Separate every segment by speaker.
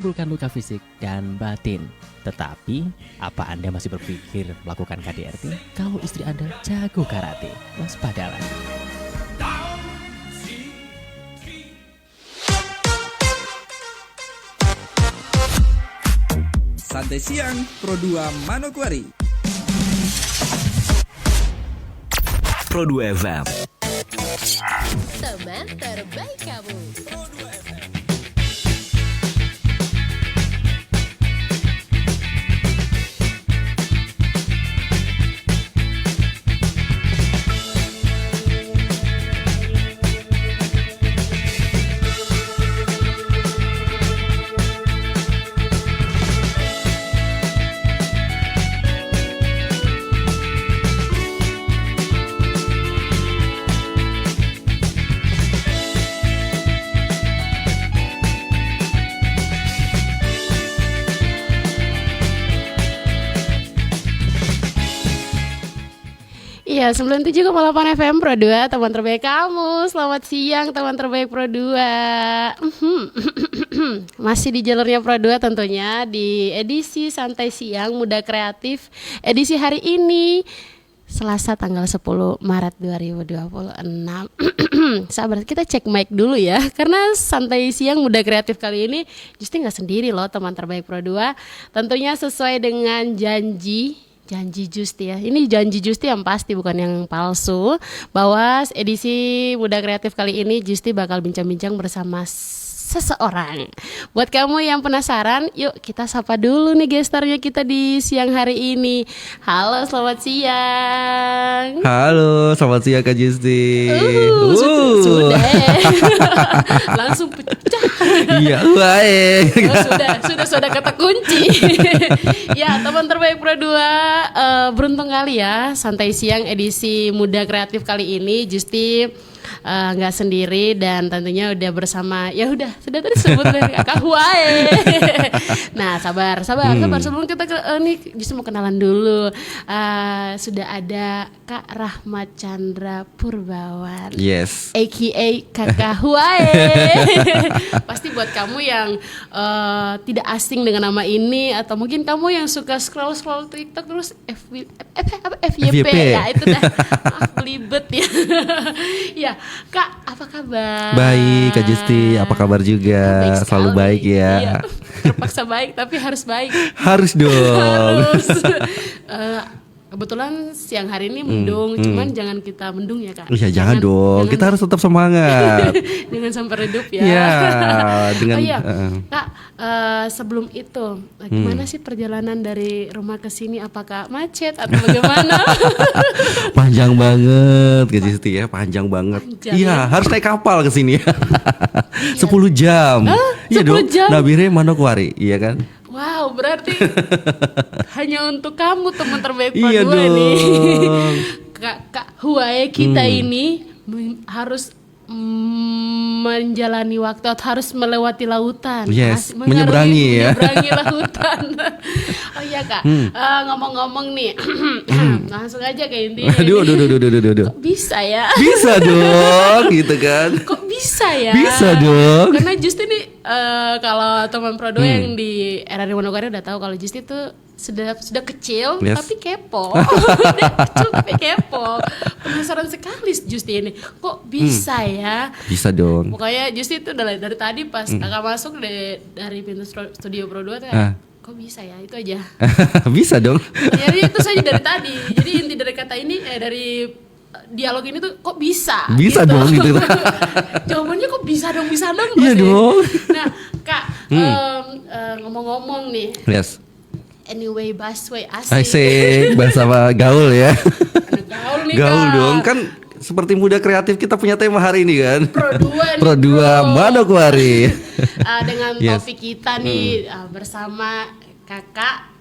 Speaker 1: menimbulkan luka fisik dan batin. Tetapi, apa Anda masih berpikir melakukan KDRT? Kalau istri Anda jago karate, waspadalah.
Speaker 2: Santai Siang Pro 2 Manokwari.
Speaker 3: Pro 2 FM.
Speaker 4: Teman terbaik kamu.
Speaker 5: Iya, 97,8 FM Pro 2, teman terbaik kamu. Selamat siang teman terbaik Pro 2. Masih di jalurnya Pro 2 tentunya di edisi Santai Siang Muda Kreatif edisi hari ini Selasa tanggal 10 Maret 2026. Sabar, kita cek mic dulu ya. Karena Santai Siang Muda Kreatif kali ini justru gak sendiri loh teman terbaik Pro 2. Tentunya sesuai dengan janji Justi ya. Ini janji Justi yang pasti, bukan yang palsu. Bahwa edisi Muda Kreatif kali ini Justi bakal bincang-bincang bersama seseorang. Buat kamu yang penasaran, yuk kita sapa dulu nih gestarnya kita di siang hari ini. Halo, selamat siang.
Speaker 6: Halo, selamat siang Kak Justi.
Speaker 5: Sudah. Langsung pecah.
Speaker 6: Iya, baik.
Speaker 5: Sudah kata kunci. Ya, teman terbaik Pro 2, beruntung kali ya Santai Siang edisi Muda Kreatif kali ini Justi nggak sendiri dan tentunya udah bersama, ya udah sudah tadi sebut Kakak Huae. Nah, sabar sebelum kita nih justru mau kenalan dulu. Sudah ada Kak Rahmat Chandra Purbawan.
Speaker 6: Yes.
Speaker 5: AKA Kakak Huae. Pasti buat kamu yang tidak asing dengan nama ini, atau mungkin kamu yang suka scroll TikTok terus FYP ya, itu dah belibet ya. Ya, Kak, apa kabar?
Speaker 6: Baik Kak Justi, apa kabar juga?
Speaker 5: Baik
Speaker 6: Selalu
Speaker 5: sekali.
Speaker 6: baik ya.
Speaker 5: Iya, terpaksa baik tapi harus baik.
Speaker 6: Harus dong.
Speaker 5: Harus. Kebetulan siang hari ini mendung, cuman jangan kita mendung ya Kak.
Speaker 6: Iya, jangan dong. Kita harus tetap semangat.
Speaker 5: Jangan sampai redup ya.
Speaker 6: Iya, dengan
Speaker 5: oh iya, Kak, sebelum itu gimana sih perjalanan dari rumah ke sini? Apakah macet atau bagaimana?
Speaker 6: panjang banget Kak Justi ya, panjang banget.
Speaker 5: Panjang,
Speaker 6: Iya,
Speaker 5: ya?
Speaker 6: harus naik kapal ke sini. 10 jam. Iya
Speaker 5: 10
Speaker 6: dong.
Speaker 5: jam?
Speaker 6: Nabire Manokwari, iya kan?
Speaker 5: Wow, berarti hanya untuk kamu teman terbaik Pro
Speaker 6: Iya
Speaker 5: 2 nih.
Speaker 6: dong.
Speaker 5: Kak Huae kita ini harus menjalani waktu atau harus melewati lautan.
Speaker 6: Yes, menyeberangi ya.
Speaker 5: Menyeberangi lautan. Oh iya Kak, ngomong-ngomong nih, langsung aja ke intinya.
Speaker 6: Aduh.
Speaker 5: Kok bisa ya?
Speaker 6: Bisa dong, gitu kan?
Speaker 5: Kok bisa ya?
Speaker 6: Bisa dong.
Speaker 5: Karena Justi nih kalau teman Pro 2 yang di RRI Manokwari udah tahu kalau Justi tuh sudah kecil,
Speaker 6: Yes.
Speaker 5: tapi kepo. Udah kecil tapi kepo. Penasaran sekali Justi ini. Kok bisa ya?
Speaker 6: Bisa dong.
Speaker 5: Pokoknya Justi itu dari tadi pas kakak masuk dari pintu studio Pro 2 tuh kok bisa ya? Itu aja.
Speaker 6: Bisa dong.
Speaker 5: Jadi itu saja dari tadi. Jadi inti dari kata ini dari dialog ini tuh kok bisa?
Speaker 6: Bisa dong gitu.
Speaker 5: Jawabannya kok bisa dong
Speaker 6: Iya
Speaker 5: pasti.
Speaker 6: dong.
Speaker 5: Nah, Kak, ngomong-ngomong nih.
Speaker 6: Yes.
Speaker 5: Anyway, busway asik.
Speaker 6: Asik, bahasa gaul ya.
Speaker 5: Gaul nih,
Speaker 6: Gaul
Speaker 5: Kak.
Speaker 6: dong, kan seperti Muda Kreatif kita punya tema hari ini kan.
Speaker 5: Pro 2 nih,
Speaker 6: Pro 2 Manokwari.
Speaker 5: Dengan
Speaker 6: Yes.
Speaker 5: topik kita nih bersama Kakak,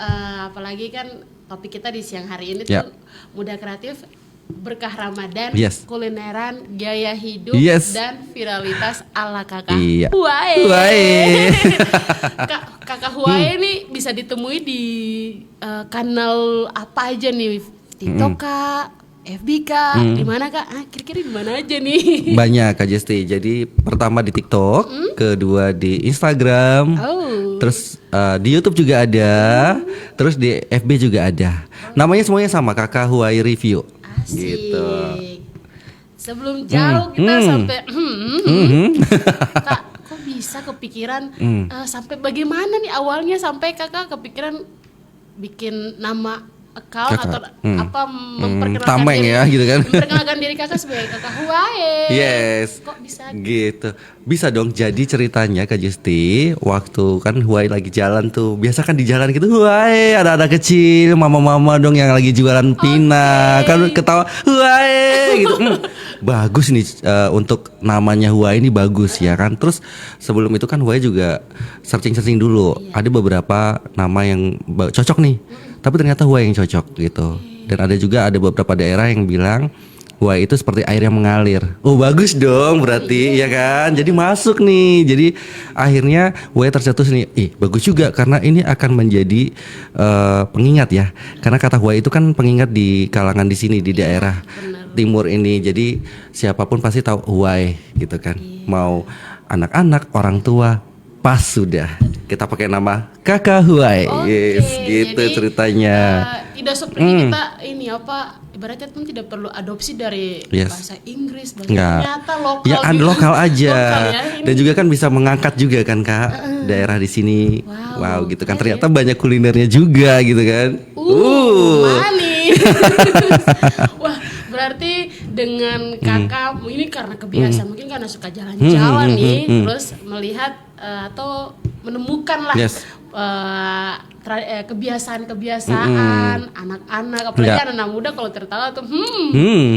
Speaker 5: apalagi kan topik kita di siang hari ini
Speaker 6: Ya.
Speaker 5: tuh Muda Kreatif, berkah Ramadan,
Speaker 6: Yes.
Speaker 5: kulineran, gaya hidup,
Speaker 6: Yes.
Speaker 5: dan viralitas ala Kakak
Speaker 6: Iya.
Speaker 5: Huae.
Speaker 6: Huae.
Speaker 5: Kakak Huae nih bisa ditemui di kanal apa aja nih? TikTok Kak, FB kah? Di mana kak? Kira-kira di mana aja nih?
Speaker 6: Banyak Kak Jesti. Jadi pertama di TikTok, kedua di Instagram,
Speaker 5: Oh.
Speaker 6: terus di YouTube juga ada, terus di FB juga ada. Namanya semuanya sama, Kakak Huai Review.
Speaker 5: Asik.
Speaker 6: Gitu.
Speaker 5: Sebelum jauh kita sampai Kak, kok bisa kepikiran sampai bagaimana nih awalnya sampai kakak kepikiran bikin nama account
Speaker 6: Kakak,
Speaker 5: atau apa memperkenalkan
Speaker 6: tameng
Speaker 5: diri,
Speaker 6: ya, gitu kan.
Speaker 5: memperkenalkan diri kakak sebagai kakak Huae.
Speaker 6: Yes.
Speaker 5: Kok bisa?
Speaker 6: Gitu. Bisa dong. Jadi ceritanya Kak Justi, waktu kan Huai lagi jalan tuh. Biasa kan di jalan gitu, Huai ada anak kecil, mama-mama dong yang lagi jualan pina. Kan ketawa, Huai gitu. Bagus nih untuk namanya Huai ini bagus ya kan. Terus sebelum itu kan Huai juga searching-searching dulu. Ada beberapa nama yang cocok nih. Tapi ternyata Huai yang cocok gitu. Dan ada beberapa daerah yang bilang Huai itu seperti air yang mengalir. Oh bagus dong berarti ya kan. Jadi masuk nih. Jadi akhirnya Huai tercetus nih. Bagus juga karena ini akan menjadi pengingat ya. Karena kata Huai itu kan pengingat di kalangan di sini di daerah timur ini. Jadi siapapun pasti tahu Huai gitu kan. Mau anak-anak, orang tua, pas sudah kita pakai nama Kakak Huai. Yes, gitu
Speaker 5: jadi,
Speaker 6: ceritanya.
Speaker 5: Tidak seperti kita ini apa ibaratnya pun tidak perlu adopsi dari bahasa Inggris, bahasa ternyata lokal.
Speaker 6: Ya
Speaker 5: gitu.
Speaker 6: lokal aja.
Speaker 5: Lokal ya, ini.
Speaker 6: Dan juga kan bisa mengangkat juga kan Kak daerah di sini. Wow, gitu kan. Ternyata banyak kulinernya juga gitu kan.
Speaker 5: Manis. Wah, berarti dengan kakak ini karena kebiasaan mungkin karena suka jalan-jalan nih, terus melihat atau menemukan lah kebiasaan-kebiasaan anak-anak, apalagi anak-anak muda kalau tertawa tuh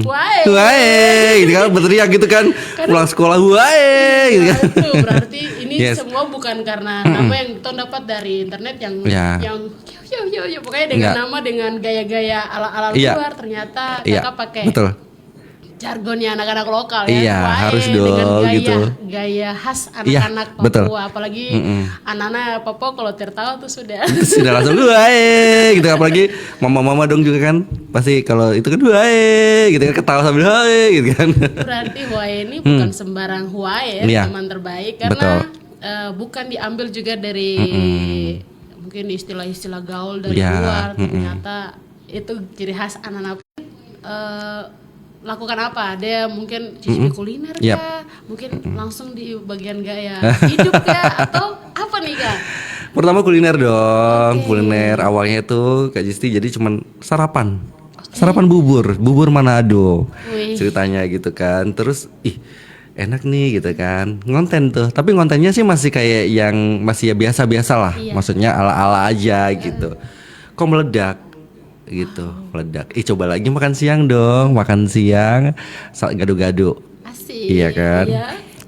Speaker 6: Huai gitu kan berteriak gitu kan pulang sekolah Huai gitu kan.
Speaker 5: Itu berarti ini semua bukan karena nama yang kita dapat dari internet yang pokoknya dengan nama dengan gaya-gaya ala-ala luar ternyata kakak pakai jargonnya anak-anak lokal ya.
Speaker 6: Iya, harus dong
Speaker 5: dengan gaya,
Speaker 6: gitu.
Speaker 5: Gaya khas anak-anak Papua,
Speaker 6: betul.
Speaker 5: Apalagi anak-anak Papua kalau tertawa tuh sudah
Speaker 6: langsung Huai gitu, apalagi mama-mama dong juga kan. Pasti kalau itu kan Huai gitu kan ketawa sambil Huai gitu kan.
Speaker 5: Berarti Huai ini bukan sembarang Huai ya, teman terbaik karena bukan diambil juga dari mungkin istilah-istilah gaul dari luar. Ternyata itu ciri khas anak-anak lakukan apa? Dia mungkin cicipi kuliner kah? Mungkin langsung di bagian gaya hidup kah? Atau apa nih Kak?
Speaker 6: Pertama kuliner dong. Kuliner awalnya itu Kak Jisti jadi cuman sarapan. Sarapan bubur Manado. Ceritanya gitu kan. Terus enak nih gitu kan. Ngonten tuh. Tapi ngontennya sih masih kayak yang masih ya biasa-biasa lah. Maksudnya ala-ala aja gitu. Kok meledak gitu, meledak. Coba lagi makan siang dong, makan siang gado-gado.
Speaker 5: Asik.
Speaker 6: Iya kan?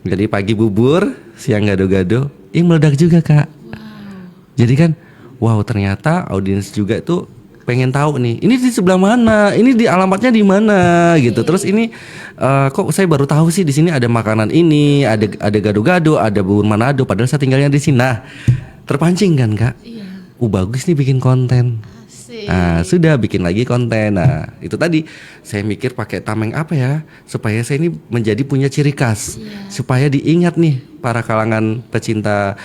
Speaker 6: Jadi pagi bubur, siang gado-gado, meledak juga Kak. Jadi kan, ternyata audiens juga tuh pengen tahu nih, ini di sebelah mana, ini di alamatnya di mana gitu. Terus ini kok saya baru tahu sih di sini ada makanan ini, ada gado-gado, ada bubur Manado, padahal saya tinggalnya di sini. Nah, terpancing kan Kak? Bagus nih bikin konten. Nah, sudah bikin lagi konten. Nah, itu tadi saya mikir pakai tameng apa ya supaya saya ini menjadi punya ciri khas, supaya diingat nih para kalangan pecinta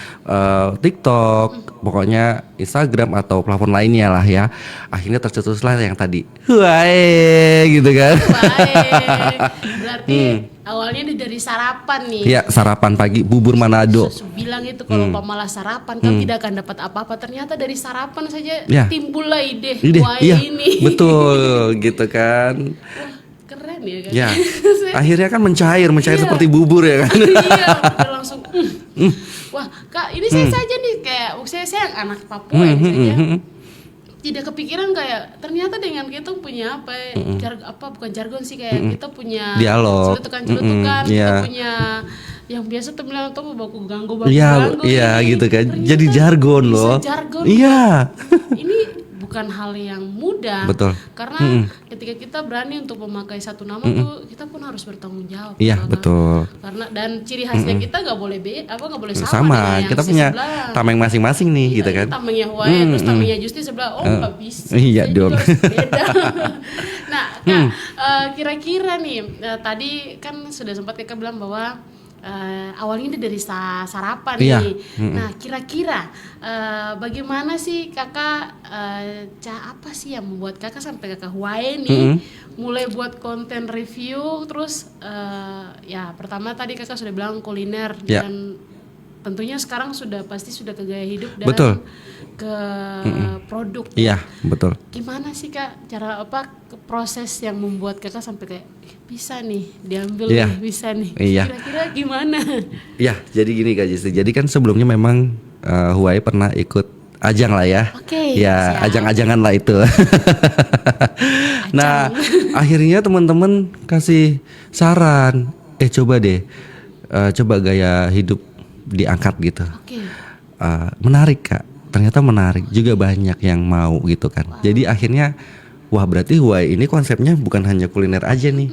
Speaker 6: TikTok, pokoknya Instagram atau platform lainnya lah ya. Akhirnya tercetuslah yang tadi Huai gitu kan.
Speaker 5: Berarti awalnya dari sarapan nih.
Speaker 6: Iya, sarapan pagi bubur Manado.
Speaker 5: Bilang itu kalau malah sarapan kan tidak akan dapat apa-apa. Ternyata dari sarapan saja timbullah ide Huai ini. Betul
Speaker 6: gitu kan.
Speaker 5: Keren ya kan.
Speaker 6: Ya. Akhirnya kan mencair seperti bubur ya kan.
Speaker 5: Iya, langsung. Wah, Kak, ini saya saja nih kayak saya anak Papua ini saja. Tidak kepikiran kayak ternyata dengan kita punya bukan jargon sih, kayak kita punya
Speaker 6: dialog,
Speaker 5: celutukan, kita punya yang biasa tuh bilang tuh baku ganggu
Speaker 6: iya gitu kan. Jadi jargon loh.
Speaker 5: Jargon.
Speaker 6: Iya.
Speaker 5: Ini bukan hal yang mudah.
Speaker 6: Betul.
Speaker 5: Karena ketika kita berani untuk memakai satu nama tuh kita pun harus bertanggung jawab.
Speaker 6: Iya, betul.
Speaker 5: Karena dan ciri khasnya kita nggak boleh nggak boleh sama dengan
Speaker 6: kita punya tameng masing-masing nih gitu kan.
Speaker 5: Tamengnya Huai terus tamengnya Justi sebelah nggak bisa.
Speaker 6: Iya dong.
Speaker 5: Beda. Nah, Kira-kira nih tadi kan sudah sempat kakak bilang bahwa awalnya ini dari sarapan
Speaker 6: Iya.
Speaker 5: nih. Nah kira-kira bagaimana sih kakak apa sih yang membuat kakak sampai kakak Huai nih mulai buat konten review terus ya pertama tadi kakak sudah bilang kuliner
Speaker 6: Ya.
Speaker 5: dan tentunya sekarang pasti sudah ke gaya hidup dan
Speaker 6: Betul.
Speaker 5: ke produk.
Speaker 6: Iya, betul.
Speaker 5: Gimana sih kak cara proses yang membuat kakak sampai kayak bisa nih diambil
Speaker 6: Iya.
Speaker 5: nih, bisa nih.
Speaker 6: Iya.
Speaker 5: Kira-kira gimana?
Speaker 6: Ya, jadi gini Kak Jisti. Jadi kan sebelumnya memang Huai pernah ikut ajang lah ya.
Speaker 5: Oke,
Speaker 6: Ya,
Speaker 5: siap.
Speaker 6: ajang-ajangan lah itu. Nah, akhirnya teman-teman kasih saran, coba deh, coba gaya hidup diangkat gitu.
Speaker 5: Oke.
Speaker 6: Menarik Kak, ternyata menarik juga banyak yang mau gitu kan. Jadi akhirnya, wah berarti Huai ini konsepnya bukan hanya kuliner aja nih,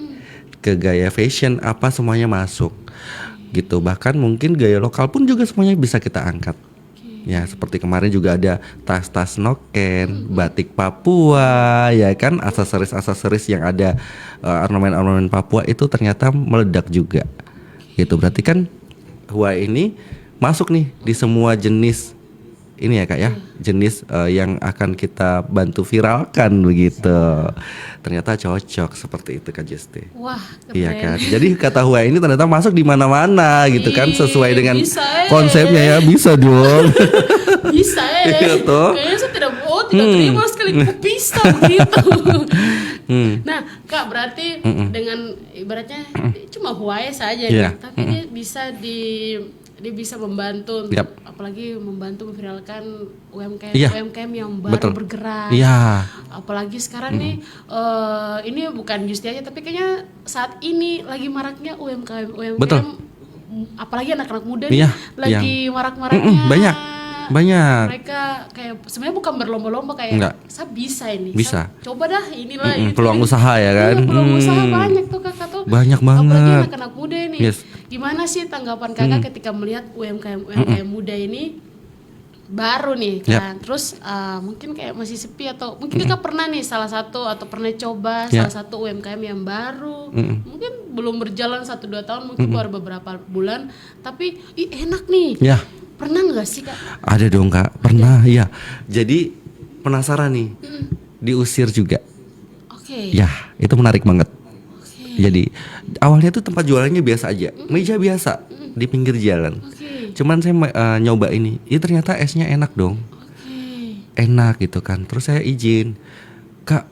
Speaker 6: ke gaya fashion apa semuanya masuk gitu. Bahkan mungkin gaya lokal pun juga semuanya bisa kita angkat. Ya seperti kemarin juga ada tas-tas noken, batik Papua, ya kan aksesoris-aksesoris yang ada ornamen-ornamen Papua itu ternyata meledak juga. Gitu berarti kan Huai ini masuk nih di semua jenis ini ya Kak ya, jenis yang akan kita bantu viralkan begitu. Ternyata cocok seperti itu Kak Jisti.
Speaker 5: Wah, keren.
Speaker 6: Iya kan. Jadi kata Huai ini ternyata masuk di mana-mana gitu kan, sesuai dengan
Speaker 5: bisa,
Speaker 6: konsepnya ya, bisa dong.
Speaker 5: Bisa
Speaker 6: Iya toh.
Speaker 5: Kayaknya saya tidak terima sekali kok bisa begitu. Nah, Kak berarti dengan ibaratnya cuma Huai saja
Speaker 6: Iya.
Speaker 5: nih, tapi dia bisa membantu untuk,
Speaker 6: Yap.
Speaker 5: apalagi membantu memviralkan UMKM
Speaker 6: Iya.
Speaker 5: UMKM yang baru
Speaker 6: Betul.
Speaker 5: bergerak.
Speaker 6: Iya.
Speaker 5: Apalagi sekarang nih ini bukan Justi aja tapi kayaknya saat ini lagi maraknya UMKM
Speaker 6: Betul.
Speaker 5: apalagi anak-anak muda
Speaker 6: Iya,
Speaker 5: nih lagi marak-maraknya.
Speaker 6: banyak.
Speaker 5: Mereka kayak sebenarnya bukan berlomba-lomba kayak
Speaker 6: Enggak.
Speaker 5: saya bisa ini.
Speaker 6: Bisa.
Speaker 5: Saya coba dah inilah gitu.
Speaker 6: Peluang usaha ya kan.
Speaker 5: Iya, peluang usaha banyak tuh kakak tuh.
Speaker 6: Banyak
Speaker 5: Apalagi
Speaker 6: banget.
Speaker 5: anak-anak muda ini.
Speaker 6: Yes.
Speaker 5: Gimana sih tanggapan kakak ketika melihat UMKM muda ini baru nih kan. Terus mungkin kayak masih sepi atau mungkin kakak pernah nih salah satu atau pernah coba
Speaker 6: Ya.
Speaker 5: salah satu UMKM yang baru. Mungkin belum berjalan 1-2 tahun, mungkin baru beberapa bulan, tapi enak nih.
Speaker 6: Ya.
Speaker 5: Pernah nggak sih kak?
Speaker 6: Ada dong Kak, pernah ya. Jadi penasaran nih, diusir juga.
Speaker 5: Oke.
Speaker 6: Ya, itu menarik banget.
Speaker 5: Oke.
Speaker 6: Jadi awalnya tuh tempat jualannya biasa aja, meja biasa di pinggir jalan.
Speaker 5: Oke.
Speaker 6: Cuman saya nyoba ini, ternyata esnya enak dong,
Speaker 5: Oke.
Speaker 6: enak gitu kan. Terus saya izin, Kak,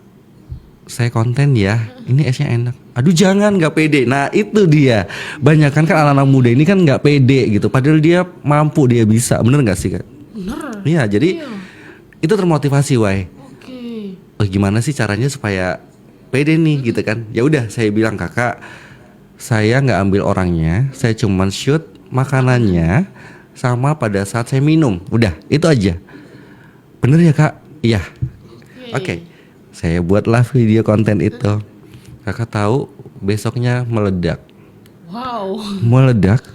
Speaker 6: saya konten ya, ini esnya enak. Aduh jangan, nggak pede. Nah itu dia, banyak kan anak-anak muda ini kan nggak pede gitu. Padahal dia mampu, dia bisa, bener nggak sih Kak?
Speaker 5: Bener.
Speaker 6: Iya, jadi itu termotivasi Wai.
Speaker 5: Oke.
Speaker 6: Gimana sih caranya supaya pede nih gitu kan? Ya udah, saya bilang Kakak, saya nggak ambil orangnya, saya cuman shoot makanannya sama pada saat saya minum. Udah, itu aja. Bener ya Kak? Iya. Oke. Saya buatlah video konten itu. Kakak tahu besoknya meledak.
Speaker 5: Wow.
Speaker 6: Meledak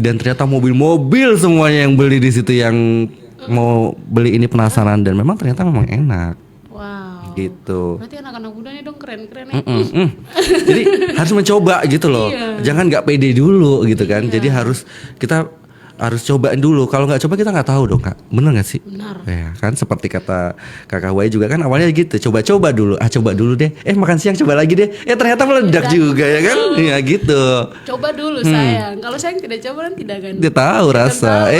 Speaker 6: dan ternyata mobil-mobil semuanya yang beli di situ yang mau beli ini penasaran dan memang ternyata memang enak.
Speaker 5: Wow.
Speaker 6: Gitu.
Speaker 5: Berarti anak-anak muda nih dong keren-keren ya.
Speaker 6: Jadi harus mencoba gitu loh.
Speaker 5: Iya.
Speaker 6: Jangan nggak pede dulu gitu kan. Jadi kita harus cobain dulu. Kalau nggak coba kita nggak tahu dong Kak. Bener nggak sih?
Speaker 5: Benar.
Speaker 6: Ya kan seperti kata Kakak Wai juga kan awalnya gitu. Coba-coba dulu. Coba dulu deh. Makan siang coba lagi deh. Ternyata meledak juga ya kan? Ya gitu.
Speaker 5: Coba dulu sayang. Kalau sayang tidak coba kan tidak akan.
Speaker 6: Dia tahu rasa.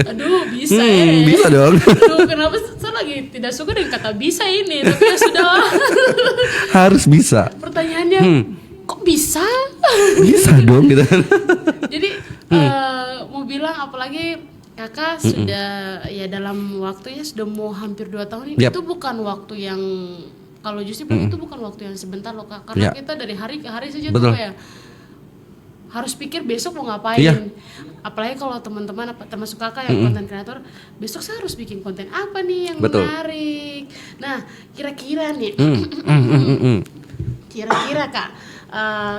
Speaker 5: Aduh bisa
Speaker 6: Bisa dong.
Speaker 5: Aduh kenapa saya lagi tidak suka dengan kata bisa ini. Tapi ya sudah.
Speaker 6: Harus bisa.
Speaker 5: Pertanyaannya kok bisa?
Speaker 6: Bisa dong gitu.
Speaker 5: Jadi mau bilang apalagi kakak sudah ya dalam waktunya sudah mau hampir 2 tahun ini.
Speaker 6: Yap.
Speaker 5: Itu bukan waktu yang kalau justru itu bukan waktu yang sebentar loh Kak. Karena kita dari hari ke hari saja
Speaker 6: Betul.
Speaker 5: tuh kayak harus pikir besok mau ngapain.
Speaker 6: Iya.
Speaker 5: Apalagi kalau teman-teman termasuk kakak yang konten kreator, besok saya harus bikin konten apa nih yang
Speaker 6: Betul.
Speaker 5: menarik. Nah, kira-kira nih. Kira-kira Kak,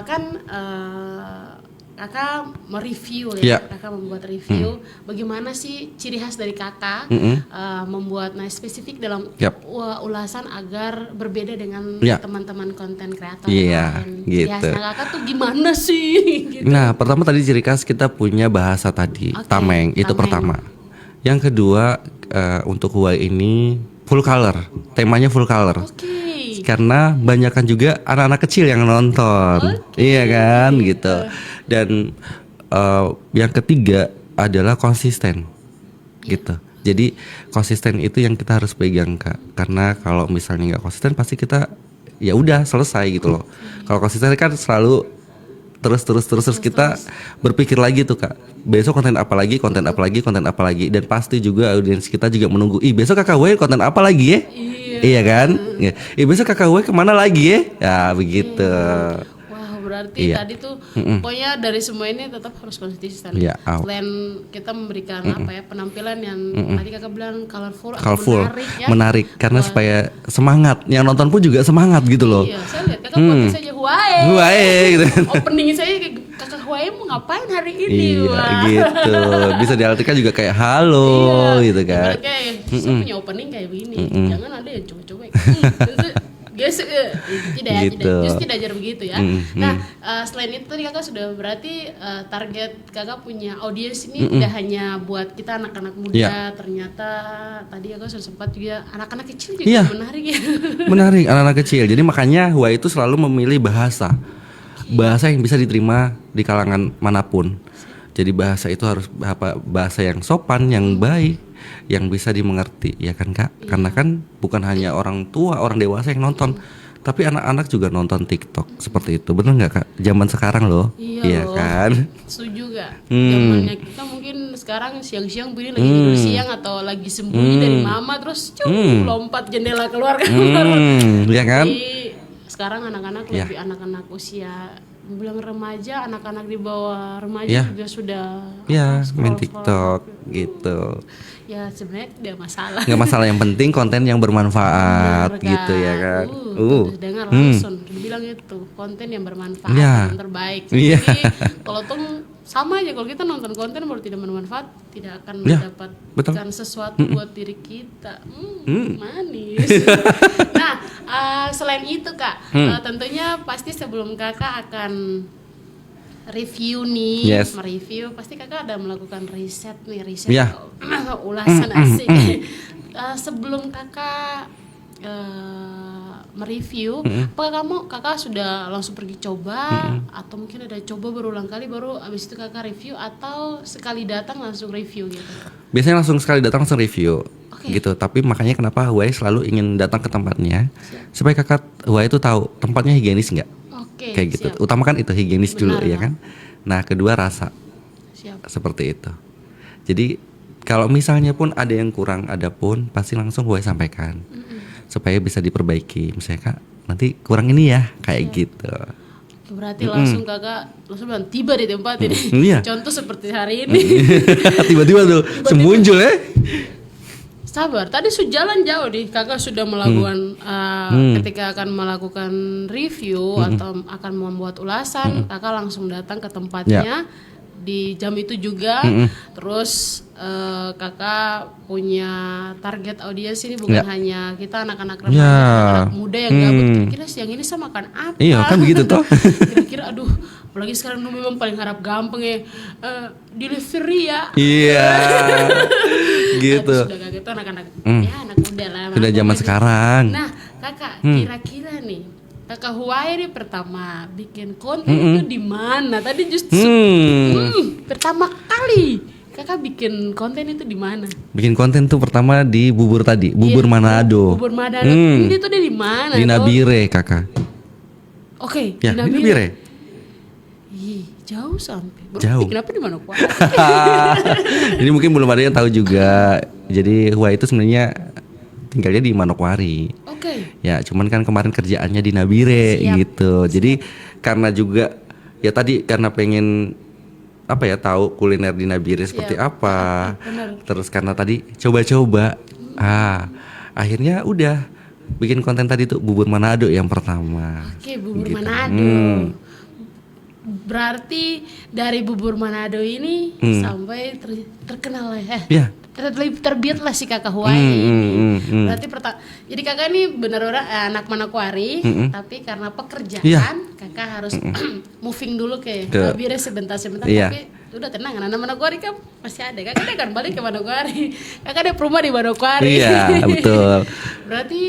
Speaker 5: kan kakak mereview
Speaker 6: Ya.
Speaker 5: ya, kakak membuat review. Bagaimana sih ciri khas dari kakak membuat spesifik dalam
Speaker 6: Yap.
Speaker 5: ulasan agar berbeda dengan
Speaker 6: Ya.
Speaker 5: teman-teman konten kreator
Speaker 6: Iya,
Speaker 5: yang lain.
Speaker 6: gitu.
Speaker 5: Ciri khasnya kakak tuh gimana sih? Gitu.
Speaker 6: Nah, pertama tadi ciri khas kita punya bahasa tadi,
Speaker 5: Oke,
Speaker 6: tameng, itu
Speaker 5: tameng.
Speaker 6: pertama. Yang kedua untuk Huawei ini full color, temanya full color.
Speaker 5: Oke.
Speaker 6: Karena banyakkan juga anak-anak kecil yang nonton, iya kan, gitu. Dan yang ketiga adalah konsisten, gitu. Jadi konsisten itu yang kita harus pegang Kak. Karena kalau misalnya nggak konsisten pasti kita ya udah selesai gitu loh. Kalau konsisten kan selalu terus kita berpikir lagi tuh Kak. Besok konten apa lagi, dan pasti juga audiens kita juga menunggu. Besok kakak gue konten apa lagi ya? Iya kan? Besok kakak gue kemana lagi ya? Ya begitu.
Speaker 5: Wah, berarti
Speaker 6: Iya.
Speaker 5: tadi tuh pokoknya dari semua ini tetap harus konsisten.
Speaker 6: Iya,
Speaker 5: Selain kita memberikan penampilan yang tadi kakak bilang colorful, atau
Speaker 6: Colorful,
Speaker 5: menarik ya.
Speaker 6: menarik karena
Speaker 5: Wah,
Speaker 6: supaya semangat. Yang nonton pun juga semangat gitu loh.
Speaker 5: Iya, saya lihat kakak podcast saja Huawei.
Speaker 6: Huawei gitu.
Speaker 5: Opening saya kakak Huawei mau ngapain hari ini?
Speaker 6: Iya
Speaker 5: Wah.
Speaker 6: gitu. Bisa diartikan juga kayak halo gitu kan.
Speaker 5: Ibarat kayak saya punya opening kayak begini. Jangan ada yang coba-coba. Gesek,
Speaker 6: Gitu.
Speaker 5: justru tidak ajar begitu ya. Nah, selain itu tadi kakak sudah berarti target kakak punya audiens ini tidak hanya buat kita anak-anak muda.
Speaker 6: Iya.
Speaker 5: Ternyata tadi kakak sudah sempat juga anak-anak kecil juga
Speaker 6: Iya.
Speaker 5: menarik ya.
Speaker 6: Menarik anak-anak kecil. Jadi makanya Huawei itu selalu memilih bahasa yang bisa diterima di kalangan manapun. Jadi bahasa itu harus bahasa yang sopan, yang baik, yang bisa dimengerti, ya kan Kak? Karena kan bukan hanya orang tua, orang dewasa yang nonton, tapi anak-anak juga nonton TikTok seperti itu. Bener nggak Kak? Zaman sekarang loh,
Speaker 5: Iya loh.
Speaker 6: kan?
Speaker 5: Setuju gak? Zamannya kita mungkin sekarang siang-siang begini lagi tidur siang atau lagi sembunyi dari mama terus lompat jendela keluar kan.
Speaker 6: Ya kan?
Speaker 5: Jadi sekarang anak-anak
Speaker 6: Ya.
Speaker 5: lebih anak-anak usia bilang remaja, anak-anak di bawah remaja
Speaker 6: Ya.
Speaker 5: juga sudah
Speaker 6: Ya, main
Speaker 5: scroll-scroll.
Speaker 6: TikTok gitu.
Speaker 5: Ya sebenarnya tidak masalah.
Speaker 6: Nggak masalah, yang penting konten yang bermanfaat
Speaker 5: Benar,
Speaker 6: gitu ya kan.
Speaker 5: tuh, dengar langsung bilang itu konten yang bermanfaat
Speaker 6: Ya.
Speaker 5: yang terbaik.
Speaker 6: Iya.
Speaker 5: Jadi kalau tuh sama aja kalau kita nonton konten baru tidak bermanfaat tidak akan
Speaker 6: Ya,
Speaker 5: mendapatkan sesuatu buat diri kita. Manis. Nah, selain itu Kak, tentunya pasti sebelum Kakak akan review nih,
Speaker 6: Yes.
Speaker 5: mereview pasti Kakak ada melakukan riset
Speaker 6: Ya.
Speaker 5: ulasan asik. Sebelum Kakak mereview, apakah kakak sudah langsung pergi coba atau mungkin ada coba berulang kali baru abis itu kakak review atau sekali datang langsung review gitu?
Speaker 6: Biasanya langsung sekali datang langsung review.
Speaker 5: Oke.
Speaker 6: Gitu. Tapi makanya kenapa Huawei selalu ingin datang ke tempatnya supaya kakak Huawei itu tahu tempatnya higienis nggak?
Speaker 5: Oke,
Speaker 6: Kayak gitu.
Speaker 5: siap.
Speaker 6: Utamakan itu higienis dulu
Speaker 5: Benar,
Speaker 6: ya kan. Nah kedua rasa,
Speaker 5: Siap.
Speaker 6: seperti itu. Jadi kalau misalnya pun ada yang kurang, ada pun pasti langsung Huawei sampaikan supaya bisa diperbaiki. Misalnya Kak nanti kurang ini ya kayak gitu.
Speaker 5: Oke, berarti langsung kakak langsung bilang tiba di tempat ini.
Speaker 6: Iya.
Speaker 5: Contoh seperti hari ini.
Speaker 6: Tiba-tiba tuh semuncul ya.
Speaker 5: Sabar, tadi sudah jalan jauh nih. Kakak sudah melakukan ketika akan melakukan review atau akan membuat ulasan, kakak langsung datang ke tempatnya di jam itu juga. Terus kakak punya target audiens ini bukan hanya kita anak-anak remaja, anak muda yang gabut. Kira-kira siang ini saya makan apa?
Speaker 6: Iya kan begitu toh.
Speaker 5: Kira-kira aduh, apalagi sekarang memang paling harap gampang ya delivery ya.
Speaker 6: Iya. Gitu.
Speaker 5: Sudah kayak gitu anak-anak ya anak muda lah.
Speaker 6: Sudah zaman sekarang.
Speaker 5: Nah, kakak kira-kira nih kakak Huawei nih pertama bikin konten itu di mana? Tadi justru pertama kali kakak bikin konten itu di mana?
Speaker 6: Bikin konten tuh pertama di bubur tadi, bubur Manado.
Speaker 5: Bubur Manado. Ini tuh di mana?
Speaker 6: Di
Speaker 5: tuh?
Speaker 6: Nabire kakak.
Speaker 5: Oke,
Speaker 6: Ya, di Nabire.
Speaker 5: Ih, jauh sampai. Bro,
Speaker 6: Jauh.
Speaker 5: Kenapa di mana?
Speaker 6: Jadi mungkin belum ada yang tahu juga. Jadi Huawei itu sebenarnya tinggalnya di Manokwari.
Speaker 5: Oke.
Speaker 6: Ya, cuman kan kemarin kerjaannya di Nabire
Speaker 5: Siap.
Speaker 6: gitu. Jadi karena juga ya tadi karena pengen apa ya tahu kuliner di Nabire seperti apa.
Speaker 5: Benar.
Speaker 6: Terus karena tadi coba-coba. Akhirnya udah bikin konten tadi tuh bubur Manado yang pertama.
Speaker 5: Oke, bubur
Speaker 6: Gitu.
Speaker 5: Manado. Berarti dari bubur Manado ini sampai terkenal ya.
Speaker 6: Iya.
Speaker 5: Terbiat lah si kakak Hawaii. Berarti jadi kakak ini benar orang anak Manokwari, tapi karena pekerjaan kakak harus moving dulu ke Nabire sebentar, tapi udah tenang, anak Manokwari kan masih ada. Kakak akan balik ke Manokwari. Kakak ada rumah di Manokwari.
Speaker 6: Iya, betul.
Speaker 5: Berarti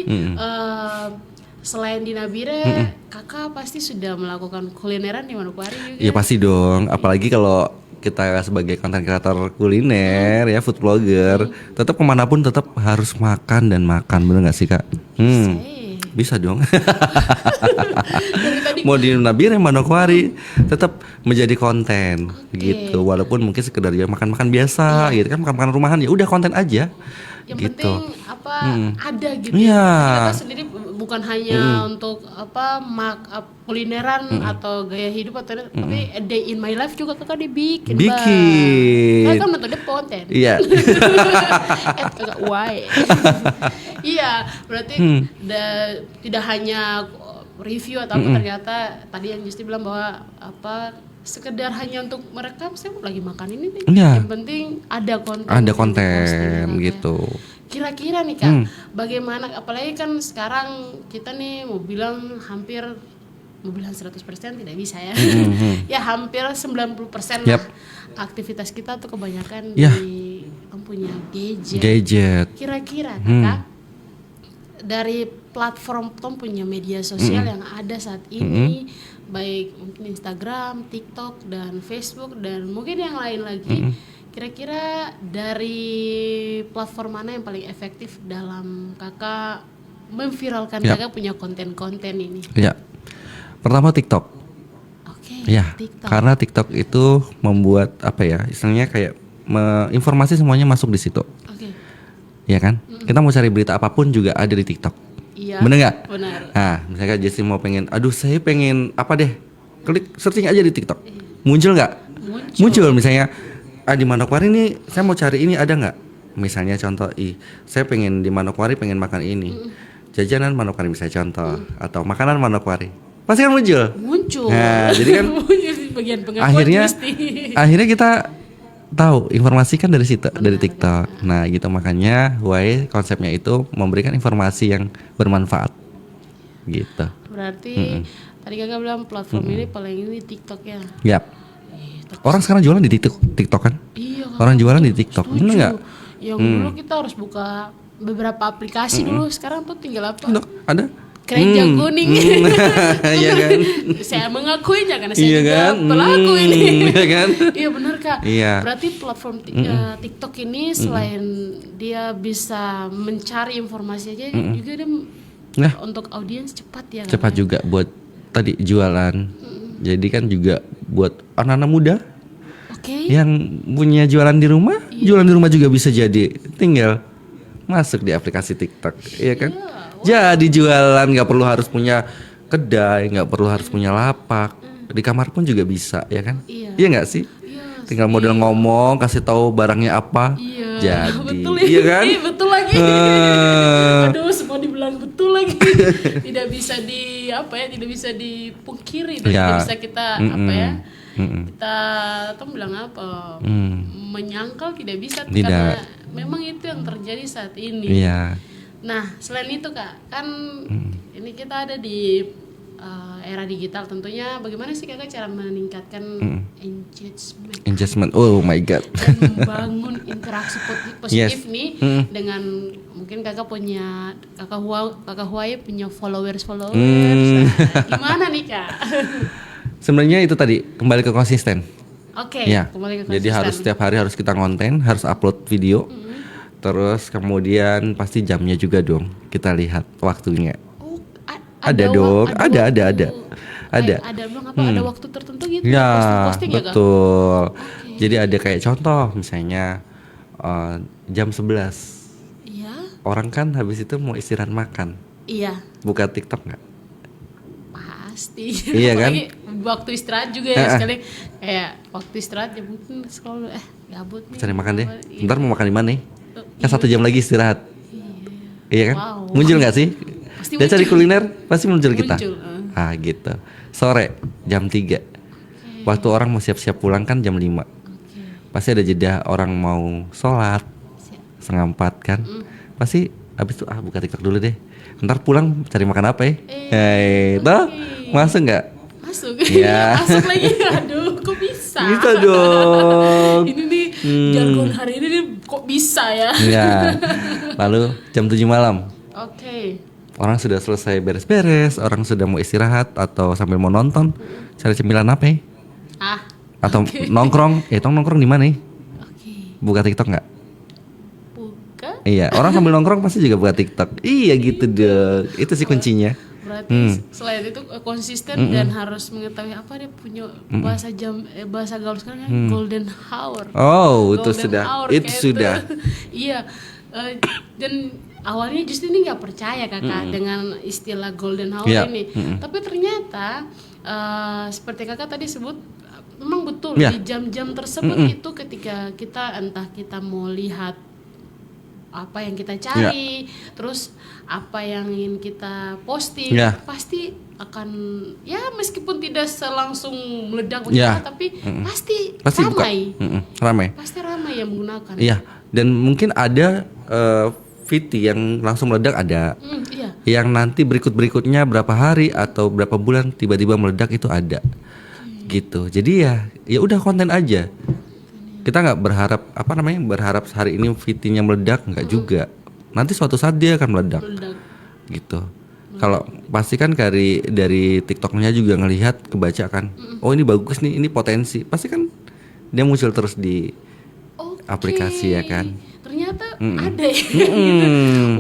Speaker 5: selain di Nabire, kakak pasti sudah melakukan kulineran di Manokwari juga.
Speaker 6: Iya pasti dong, apalagi kalau kita sebagai konten kreator kuliner ya, food blogger, tetap kemanapun tetap harus makan dan makan, bener nggak sih kak? Bisa dong. Mau di Nabire, Manokwari, tetap menjadi konten gitu, walaupun mungkin sekedar ya makan-makan biasa gitu kan, makan-makan rumahan ya udah konten aja.
Speaker 5: Yang
Speaker 6: gitu.
Speaker 5: penting ada gitu.
Speaker 6: Iya.
Speaker 5: Kita sendiri bukan hanya untuk kulineran atau gaya hidup atau tapi a day in my life juga kakak dibikin. Kakak kan metode konten.
Speaker 6: Iya.
Speaker 5: Kakak why. Iya, berarti tidak hanya review atau apa, ternyata tadi yang Justi bilang bahwa sekedar hanya untuk merekam saya lagi makan ini nih. Yang penting ada konten.
Speaker 6: Ada konten gitu.
Speaker 5: Kira-kira nih kak, bagaimana, apalagi kan sekarang kita nih mau bilang 100% tidak bisa ya. Ya hampir 90% lah aktivitas kita tuh kebanyakan di punya gadget. Kira-kira kakak dari platform Tom punya media sosial yang ada saat ini, baik mungkin Instagram, TikTok, dan Facebook, dan mungkin yang lain lagi, kira-kira dari platform mana yang paling efektif dalam kakak memviralkan kakak punya konten-konten ini? Ya,
Speaker 6: pertama TikTok. Ya,
Speaker 5: TikTok.
Speaker 6: Karena TikTok itu membuat istilahnya kayak informasi semuanya masuk di situ. Ya kan? Kita mau cari berita apapun juga ada di TikTok.
Speaker 5: Iya.
Speaker 6: Bener nggak?
Speaker 5: Benar.
Speaker 6: Nah, misalnya Jessie mau saya pengen apa deh? Klik searching aja di TikTok. Muncul nggak? Muncul. Misalnya di Manokwari ini saya mau cari ini ada nggak? Misalnya contoh, saya pengen di Manokwari pengen makan ini. Jajanan Manokwari misalnya contoh, atau makanan Manokwari. Pasti kan muncul. Nah, jadi kan
Speaker 5: bagian pengakuan
Speaker 6: akhirnya kita tahu informasi kan dari situ, dari TikTok. Nah, gitu makanya Huawei konsepnya itu memberikan informasi yang bermanfaat. Gitu.
Speaker 5: Berarti tadi kakak bilang platform ini paling ini TikTok ya.
Speaker 6: Yap. Orang sekarang jualan di TikTok kan?
Speaker 5: Iya.
Speaker 6: Orang jualan di TikTok. Benar enggak?
Speaker 5: Yang dulu kita harus buka beberapa aplikasi dulu, sekarang tuh tinggal apa?
Speaker 6: Ada.
Speaker 5: Keranjang kuning.
Speaker 6: Iya kan?
Speaker 5: Saya mengakuinya karena saya juga pelaku ini.
Speaker 6: Iya kan?
Speaker 5: Iya benar kak.
Speaker 6: Iya.
Speaker 5: Berarti platform TikTok ini selain dia bisa mencari informasi aja, juga dia untuk audiens cepat ya.
Speaker 6: Cepat juga buat tadi jualan. Jadi kan juga buat anak-anak muda. Yang punya jualan di rumah, jualan di rumah juga bisa jadi. Tinggal masuk di aplikasi TikTok, iya kan? Jadi jualan nggak perlu harus punya kedai, nggak perlu harus punya lapak, di kamar pun juga bisa, ya kan? Iya nggak sih? Tinggal modal ngomong, kasih tahu barangnya apa, jadi,
Speaker 5: betul
Speaker 6: iya kan?
Speaker 5: Betul lagi. Aduh, semua dibilang betul lagi. Tidak bisa tidak bisa dipungkiri, tidak bisa kita kita bilang menyangkal tidak bisa, karena memang itu yang terjadi saat ini.
Speaker 6: Iya.
Speaker 5: Nah, selain itu kak, kan ini kita ada di era digital, tentunya bagaimana sih kakak cara meningkatkan engagement? Oh my god. Dan membangun interaksi positif nih dengan mungkin kakak Huawei punya followers. Nah, gimana nih kak?
Speaker 6: Sebenarnya itu tadi kembali ke konsisten.
Speaker 5: Kembali ke konsisten.
Speaker 6: Jadi setiap hari harus kita konten, harus upload video. Terus kemudian pasti jamnya juga dong kita lihat waktunya. Ada dong, ada.
Speaker 5: Ada waktu tertentu gitu.
Speaker 6: Ya,
Speaker 5: posting
Speaker 6: betul. Jadi ada kayak contoh misalnya jam 11.
Speaker 5: Iya.
Speaker 6: Orang kan habis itu mau istirahat makan.
Speaker 5: Iya.
Speaker 6: Buka TikTok nggak?
Speaker 5: Pasti.
Speaker 6: Iya kan?
Speaker 5: Waktu istirahat juga ya sekali. Kayak waktu istirahat ya mungkin scroll gabut nih.
Speaker 6: Cari makan deh. Ntar mau makan di mana nih? Kan 1 jam lagi istirahat. Iya kan? Muncul nggak sih? Dia cari kuliner pasti muncul kita. Gitu. Sore jam 3. Waktu orang mau siap-siap pulang kan jam 5. Pasti ada jeda orang mau sholat setengah 4 kan. Pasti habis itu buka TikTok dulu deh. Ntar pulang cari makan apa ya? Tuh masuk nggak?
Speaker 5: Masuk.
Speaker 6: Iya.
Speaker 5: Masuk lagi. Aduh, kok bisa?
Speaker 6: Bisa dong.
Speaker 5: Ini nih jargon hari ini nih kok bisa ya?
Speaker 6: Iya. Lalu jam 7 malam.
Speaker 5: Oke.
Speaker 6: Orang sudah selesai beres-beres, orang sudah mau istirahat atau sambil mau nonton, cari cemilan apa ya? Atau nongkrong, nongkrong di mana ya? Buka TikTok nggak?
Speaker 5: Buka.
Speaker 6: Iya, orang sambil nongkrong pasti juga buka TikTok. Iya gitu dong, itu sih kuncinya.
Speaker 5: Berarti selain itu konsisten dan harus mengetahui apa dia punya bahasa gaul sekarang kan golden hour.
Speaker 6: Oh, itu
Speaker 5: Golden
Speaker 6: sudah,
Speaker 5: hour
Speaker 6: itu
Speaker 5: kayak
Speaker 6: sudah.
Speaker 5: Iya. Dan awalnya justru ini nggak percaya kakak dengan istilah golden hour
Speaker 6: Iya.
Speaker 5: ini, tapi ternyata seperti kakak tadi sebut memang betul
Speaker 6: Iya.
Speaker 5: di jam-jam tersebut itu ketika kita entah kita mau lihat apa yang kita cari, terus apa yang ingin kita posting, pasti akan ya meskipun tidak selangsung meledak tapi pasti ramai,
Speaker 6: ramai.
Speaker 5: pasti ramai yang menggunakan.
Speaker 6: Iya, dan mungkin ada VT yang langsung meledak ada, yang nanti berikutnya berapa hari atau berapa bulan tiba-tiba meledak itu ada, gitu. Jadi ya udah konten aja. Kita nggak berharap hari ini VT-nya meledak, nggak juga. Nanti suatu saat dia akan meledak. Gitu. Kalau pasti kan dari TikToknya juga ngelihat, kebaca kan, oh ini bagus nih, ini potensi, pasti kan dia muncul terus di aplikasi ya kan.
Speaker 5: Ternyata ada ya gitu.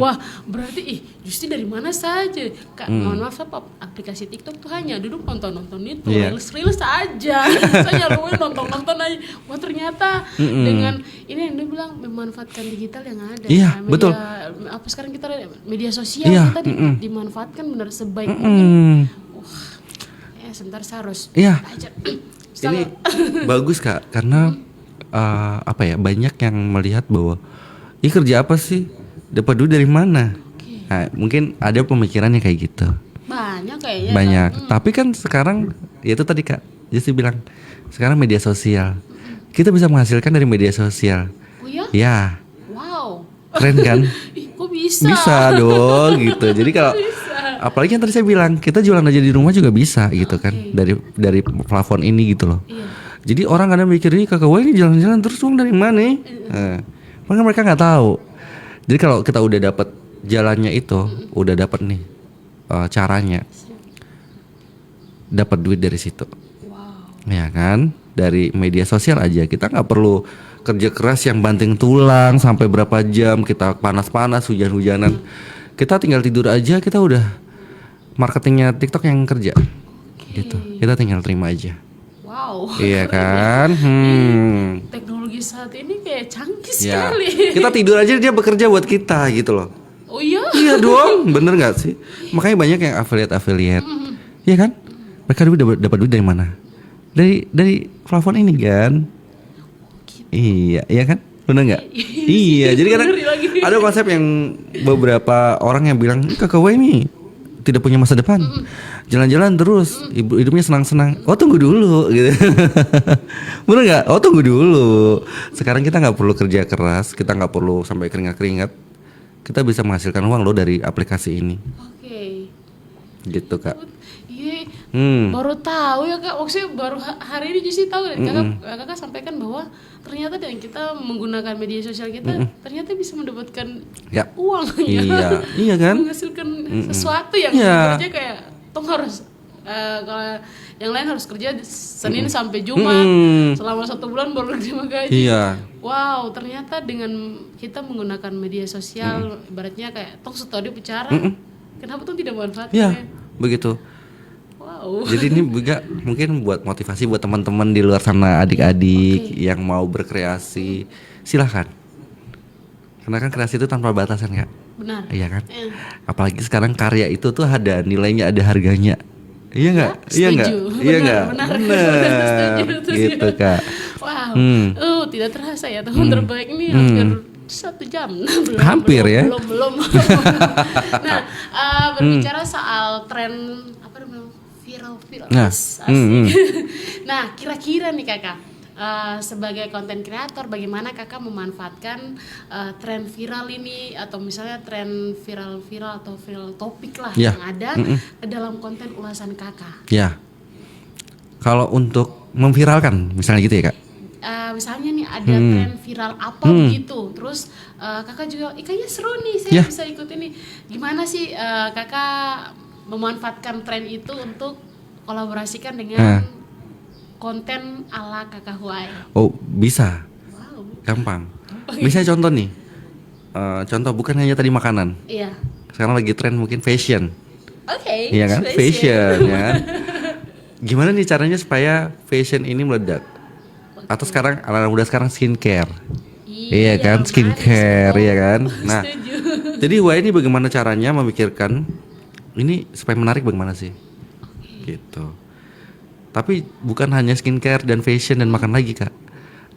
Speaker 5: Wah, berarti justru dari mana saja Kak, mohon maaf apa aplikasi TikTok tuh hanya duduk nonton itu, reels aja. Saya nonton aja. Wah, ternyata dengan ini yang dia bilang memanfaatkan digital yang ada.
Speaker 6: Iya,
Speaker 5: media,
Speaker 6: betul.
Speaker 5: Apa sekarang kita media sosial kita dimanfaatkan benar sebaik mungkin. Wah, sebentar saya harus belajar.
Speaker 6: Ini bagus Kak, karena banyak yang melihat bahwa kerja apa sih, dapat duit dari mana? Nah, mungkin ada pemikirannya kayak gitu.
Speaker 5: Banyak kayaknya.
Speaker 6: Banyak. Tapi kan sekarang ya itu tadi Kak Jesse bilang, sekarang media sosial kita bisa menghasilkan dari media sosial.
Speaker 5: Oh ya?
Speaker 6: Ya.
Speaker 5: Wow.
Speaker 6: Keren kan?
Speaker 5: Kok bisa?
Speaker 6: Bisa dong gitu. Jadi kalau apalagi yang tadi saya bilang, kita jualan aja di rumah juga bisa gitu kan, dari plafon ini gitu loh. Jadi orang kadang mikir kakak ini jalan-jalan terus uang dari mana? Makanya mereka nggak tahu. Jadi kalau kita udah dapat jalannya itu, udah dapat nih caranya, dapat duit dari situ. Ya kan? Dari media sosial aja kita nggak perlu kerja keras yang banting tulang sampai berapa jam, kita panas-panas, hujan-hujanan. Kita tinggal tidur aja, kita udah marketingnya TikTok yang kerja. Gitu. Kita tinggal terima aja.
Speaker 5: Wow.
Speaker 6: Iya kan?
Speaker 5: Teknologi saat ini kayak canggih
Speaker 6: Ya.
Speaker 5: sekali.
Speaker 6: Kita tidur aja dia bekerja buat kita gitu loh.
Speaker 5: Oh iya?
Speaker 6: Iya dong, bener nggak sih? Makanya banyak yang affiliate, iya kan? Mereka dapat duit dari mana? Dari plafon ini kan? Iya, iya kan? Bener nggak? Iya, jadi kadang ada konsep yang beberapa orang yang bilang KKW ini tidak punya masa depan, jalan-jalan terus, hidupnya senang-senang. Oh tunggu dulu, gitu. Bener nggak? Oh tunggu dulu. Sekarang kita nggak perlu kerja keras, kita nggak perlu sampai keringat-keringat. Kita bisa menghasilkan uang loh dari aplikasi ini.
Speaker 5: Oke.
Speaker 6: Gitu Kak.
Speaker 5: Iya. Baru tahu ya Kak. Maksudnya baru hari ini justru tahu. Kakak sampaikan bahwa ternyata dengan kita menggunakan media sosial kita ternyata bisa mendapatkan uang ya.
Speaker 6: Iya kan?
Speaker 5: Menghasilkan sesuatu yang kerja kayak tong harus kalau yang lain harus kerja Senin sampai Jumat selama 1 bulan baru terima gaji.
Speaker 6: Iya.
Speaker 5: Wow, ternyata dengan kita menggunakan media sosial, ibaratnya kayak tong setodi bicara, kenapa tong tidak manfaatkan?
Speaker 6: Iya, begitu.
Speaker 5: Wow.
Speaker 6: Jadi ini juga mungkin buat motivasi buat teman-teman di luar sana, adik-adik yang mau berkreasi, silahkan. Karena kan kreasi itu tanpa batasan Kak.
Speaker 5: Benar.
Speaker 6: Iya kan? Apalagi sekarang karya itu tuh ada nilainya, ada harganya. Iya nggak? Iya nggak? Iya nggak?
Speaker 5: Benar.
Speaker 6: Gitu Kak.
Speaker 5: Wow. Tidak terasa ya teman terbaik ini hampir 1 jam.
Speaker 6: Hampir ya.
Speaker 5: Belum. Nah, berbicara soal tren apa namanya viral
Speaker 6: Nah,
Speaker 5: asik. Nah, kira-kira nih kakak, sebagai konten kreator, bagaimana kakak memanfaatkan tren viral ini atau misalnya tren viral atau viral topik lah
Speaker 6: Ya.
Speaker 5: yang ada ke dalam konten ulasan kakak?
Speaker 6: Ya. Kalau untuk memviralkan misalnya gitu ya kak.
Speaker 5: Misalnya nih ada tren viral apa begitu, terus kakak juga, kayaknya seru nih, saya
Speaker 6: Ya.
Speaker 5: bisa ikut ini. Gimana sih kakak memanfaatkan tren itu untuk kolaborasikan dengan konten ala kakak Huai?
Speaker 6: Oh bisa,
Speaker 5: Wow.
Speaker 6: gampang. Misalnya contoh nih, contoh bukan hanya tadi makanan.
Speaker 5: Iya.
Speaker 6: Sekarang lagi tren mungkin fashion,
Speaker 5: Oke.
Speaker 6: iya kan? Fashion, ya kan? Gimana nih caranya supaya fashion ini meledak? Atau sekarang anak-anak muda sekarang skincare, iya kan? Skincare, iya kan? Nah,
Speaker 5: Setuju.
Speaker 6: jadi Huai ini bagaimana caranya memikirkan ini supaya menarik bagaimana sih? Gitu. Tapi bukan hanya skincare dan fashion dan makan lagi kak.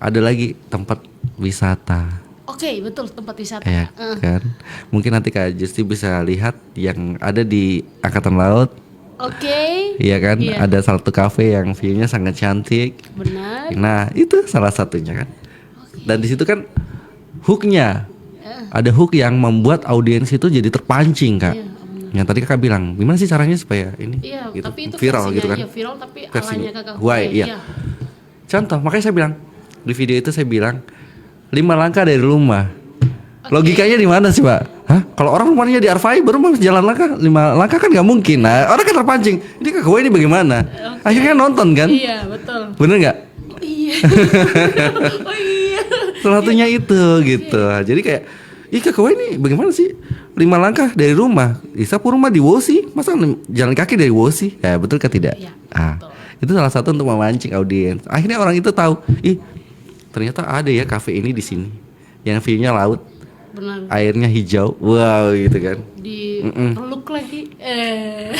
Speaker 6: Ada lagi tempat wisata,
Speaker 5: Oke, betul, tempat wisata.
Speaker 6: ya kan? Mungkin nanti kak Justi bisa lihat yang ada di Angkatan Laut,
Speaker 5: Oke.
Speaker 6: iya kan?
Speaker 5: Iya.
Speaker 6: Ada satu cafe yang view-nya sangat cantik.
Speaker 5: Benar.
Speaker 6: Nah itu salah satunya kan. Dan di situ kan hooknya, ada hook yang membuat audiens itu jadi terpancing kak.
Speaker 5: Iya,
Speaker 6: Yang tadi kakak bilang, gimana sih caranya supaya ini
Speaker 5: Iya,
Speaker 6: gitu,
Speaker 5: tapi itu
Speaker 6: viral
Speaker 5: versinya,
Speaker 6: gitu kan?
Speaker 5: iya, viral tapi
Speaker 6: Versinya
Speaker 5: alanya kakak
Speaker 6: Huai, iya. Contoh, makanya saya bilang di video itu saya bilang 5 langkah dari rumah. Logikanya di mana sih, Pak? Hah? Kalau orang rumahnya di Arfai baru mau jalan 5 langkah kan nggak mungkin. Nah, orang kan terpancing. Ini kakak gue ini bagaimana? Akhirnya nonton kan?
Speaker 5: Iya, betul.
Speaker 6: Bener nggak?
Speaker 5: Oh, iya. Oh iya.
Speaker 6: Salah satunya itu gitu. Jadi kayak, ih kakak gue ini bagaimana sih? 5 langkah dari rumah. Isapu rumah di Wosi, masa jalan kaki dari Wosi? Ya betul kan tidak?
Speaker 5: Iya,
Speaker 6: Ah, itu salah satu untuk memancing audiens. Akhirnya orang itu tahu, ih ternyata ada ya kafe ini di sini, yang view-nya laut,
Speaker 5: Benar.
Speaker 6: airnya hijau, wow gitu kan?
Speaker 5: Di reluk lagi.